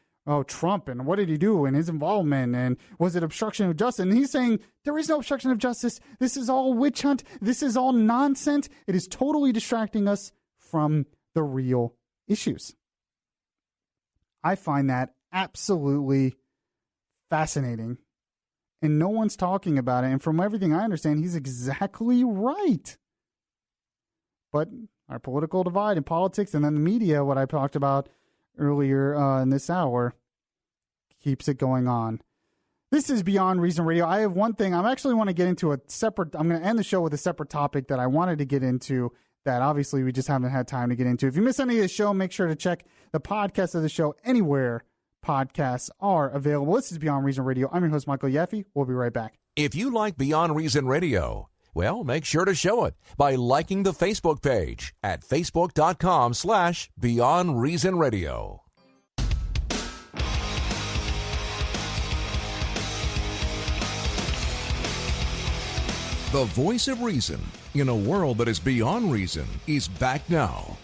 S1: Trump and what did he do and his involvement and was it obstruction of justice? And he's saying there is no obstruction of justice. This is all witch hunt. This is all nonsense. It is totally distracting us from the real issues. I find that absolutely fascinating. And no one's talking about it. And from everything I understand, he's exactly right. But our political divide in politics and then the media, what I talked about earlier in this hour, keeps it going on. This is Beyond Reason Radio. I have one thing. I actually want to get into I'm going to end the show with a separate topic that I wanted to get into that obviously we just haven't had time to get into. If you miss any of the show, make sure to check the podcast of the show anywhere podcasts are available. This is Beyond Reason Radio. I'm your host, Michael Yaffee. We'll be right back.
S4: If you like Beyond Reason Radio, well, make sure to show it by liking the Facebook page at facebook.com/Beyond Reason Radio. The voice of reason in a world that is beyond reason is back now.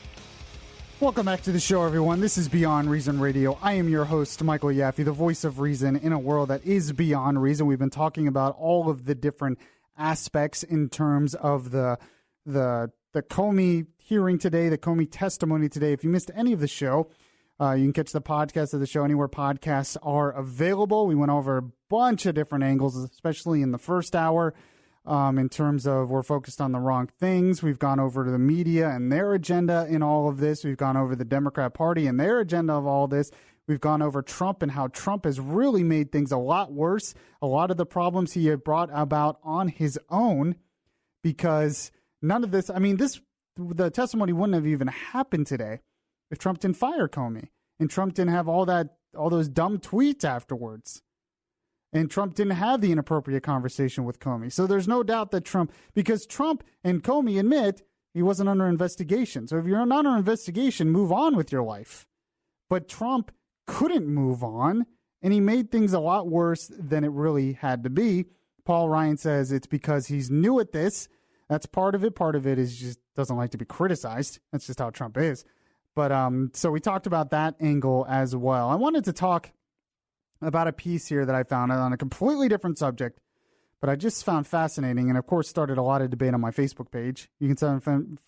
S1: Welcome back to the show, everyone. This is Beyond Reason Radio. I am your host, Michael Yaffee, the voice of reason in a world that is beyond reason. We've been talking about all of the different aspects in terms of the Comey hearing today, the Comey testimony today. If you missed any of the show, you can catch the podcast of the show anywhere podcasts are available. We went over a bunch of different angles, especially in the first hour. In terms of we're focused on the wrong things. We've gone over to the media and their agenda in all of this. We've gone over the Democrat Party and their agenda of all this. We've gone over Trump and how Trump has really made things a lot worse. A lot of the problems he had brought about on his own, because none of this, the testimony wouldn't have even happened today if Trump didn't fire Comey and Trump didn't have all those dumb tweets afterwards. And Trump didn't have the inappropriate conversation with Comey. So there's no doubt that because Trump and Comey admit he wasn't under investigation. So if you're not under investigation, move on with your life. But Trump couldn't move on, and he made things a lot worse than it really had to be. Paul Ryan says it's because he's new at this. That's part of it. Part of it is just doesn't like to be criticized. That's just how Trump is. But so we talked about that angle as well. I wanted to talk about a piece here that I found on a completely different subject, but I just found fascinating, and of course started a lot of debate on my Facebook page. You can send a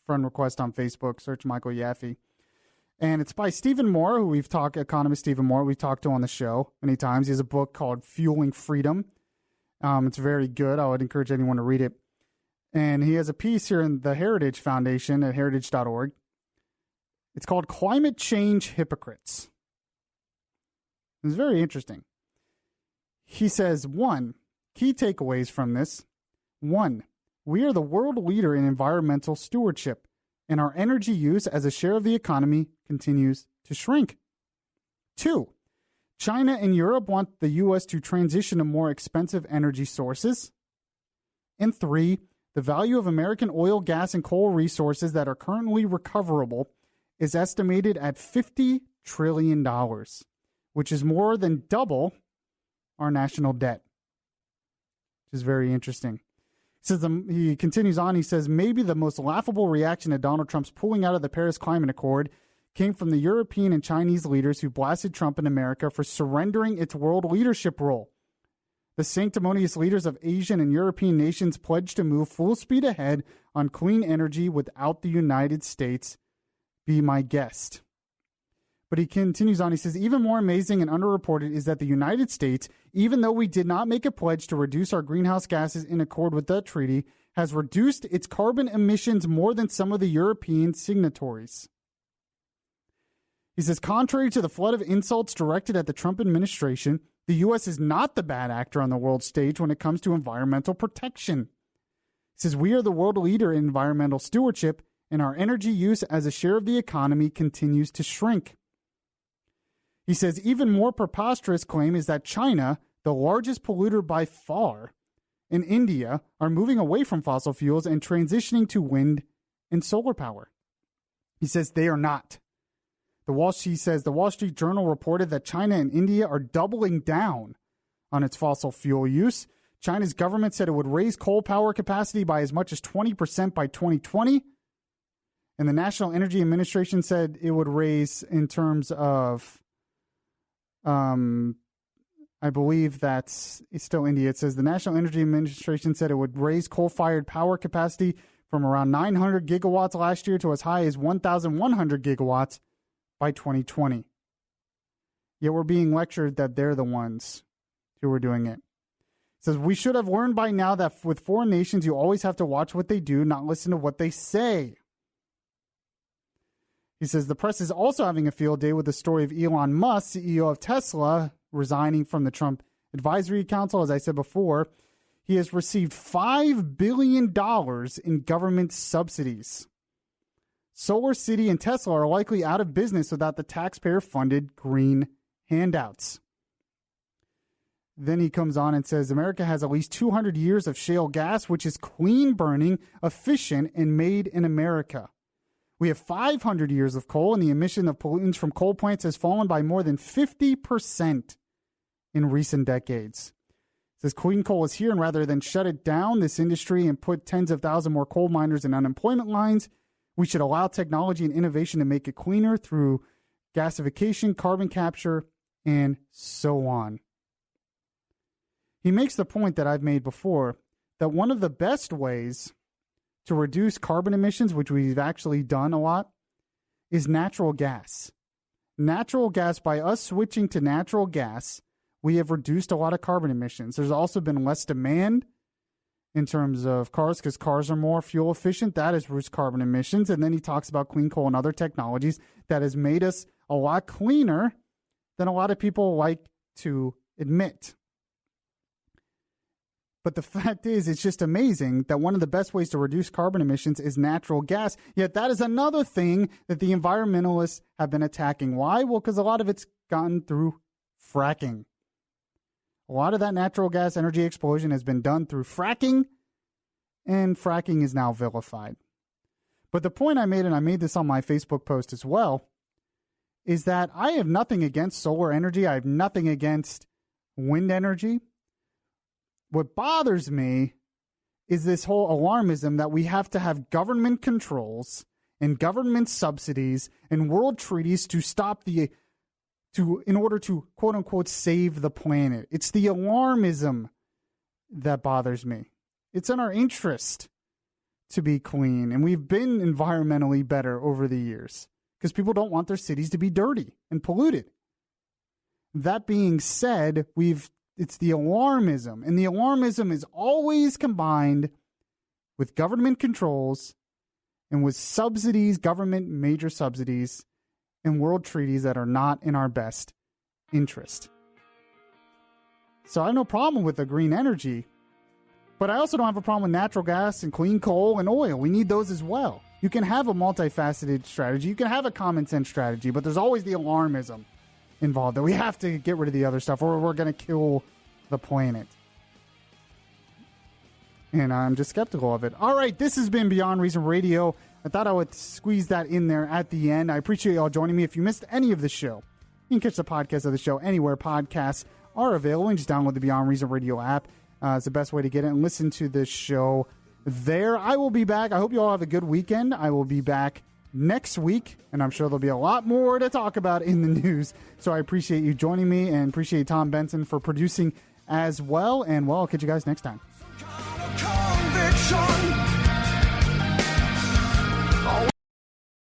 S1: friend request on Facebook, search Michael Yaffee. And it's by Stephen Moore, who economist Stephen Moore, we've talked to on the show many times. He has a book called Fueling Freedom. It's very good. I would encourage anyone to read it. And he has a piece here in the Heritage Foundation at heritage.org. It's called Climate Change Hypocrites. It's very interesting. He says, 1, key takeaways from this. 1, we are the world leader in environmental stewardship, and our energy use as a share of the economy continues to shrink. 2, China and Europe want the U.S. to transition to more expensive energy sources. And 3, the value of American oil, gas, and coal resources that are currently recoverable is estimated at $50 trillion. Which is more than double our national debt, which is very interesting. He continues on, he says, maybe the most laughable reaction to Donald Trump's pulling out of the Paris Climate Accord came from the European and Chinese leaders who blasted Trump and America for surrendering its world leadership role. The sanctimonious leaders of Asian and European nations pledged to move full speed ahead on clean energy without the United States. Be my guest. But he continues on. He says, even more amazing and underreported is that the United States, even though we did not make a pledge to reduce our greenhouse gases in accord with that treaty, has reduced its carbon emissions more than some of the European signatories. He says, contrary to the flood of insults directed at the Trump administration, the U.S. is not the bad actor on the world stage when it comes to environmental protection. He says, we are the world leader in environmental stewardship, and our energy use as a share of the economy continues to shrink. He says, even more preposterous claim is that China, the largest polluter by far, and India are moving away from fossil fuels and transitioning to wind and solar power. He says they are not. The Wall Street Journal reported that China and India are doubling down on its fossil fuel use. China's government said it would raise coal power capacity by as much as 20% by 2020. And the National Energy Administration said it would raise in terms of I believe it's still India. It says the National Energy Administration said it would raise coal-fired power capacity from around 900 gigawatts last year to as high as 1,100 gigawatts by 2020. Yet we're being lectured that they're the ones who are doing it. It says, we should have learned by now that with foreign nations, you always have to watch what they do, not listen to what they say. He says the press is also having a field day with the story of Elon Musk, CEO of Tesla, resigning from the Trump Advisory Council. As I said before, he has received $5 billion in government subsidies. Solar City and Tesla are likely out of business without the taxpayer-funded green handouts. Then he comes on and says, America has at least 200 years of shale gas, which is clean burning, efficient, and made in America. We have 500 years of coal, and the emission of pollutants from coal plants has fallen by more than 50% in recent decades. It says clean coal is here, and rather than shut it down, this industry, and put tens of thousands more coal miners in unemployment lines, we should allow technology and innovation to make it cleaner through gasification, carbon capture, and so on. He makes the point that I've made before, that one of the best ways to reduce carbon emissions, which we've actually done a lot, is natural gas. Natural gas, by us switching to natural gas, we have reduced a lot of carbon emissions. There's also been less demand in terms of cars because cars are more fuel efficient. That has reduced carbon emissions. And then he talks about clean coal and other technologies that has made us a lot cleaner than a lot of people like to admit. But the fact is, it's just amazing that one of the best ways to reduce carbon emissions is natural gas. Yet that is another thing that the environmentalists have been attacking. Why? Well, because a lot of it's gotten through fracking. A lot of that natural gas energy explosion has been done through fracking, and fracking is now vilified. But the point I made, and I made this on my Facebook post as well, is that I have nothing against solar energy. I have nothing against wind energy. What bothers me is this whole alarmism that we have to have government controls and government subsidies and world treaties to stop in order to quote unquote save the planet. It's the alarmism that bothers me. It's in our interest to be clean, and we've been environmentally better over the years because people don't want their cities to be dirty and polluted. That being said, it's the alarmism, and the alarmism is always combined with government controls and with subsidies, government major subsidies, and world treaties that are not in our best interest. So I have no problem with the green energy, but I also don't have a problem with natural gas and clean coal and oil. We need those as well. You can have a multifaceted strategy. You can have a common sense strategy, but there's always the alarmism involved that we have to get rid of the other stuff or we're going to kill the planet. And I'm just skeptical of it. All right, this has been Beyond Reason Radio. I thought I would squeeze that in there at the end. I appreciate y'all joining me. If you missed any of the show, you can catch the podcast of the show anywhere podcasts are available. And just download the Beyond Reason Radio app. It's the best way to get it and listen to this show there. I will be back. I hope you all have a good weekend. I will be back next week, and I'm sure there'll be a lot more to talk about in the news. So I appreciate you joining me and appreciate Tom Benson for producing as well. And, well, I'll catch you guys next time.
S9: Some kind of conviction.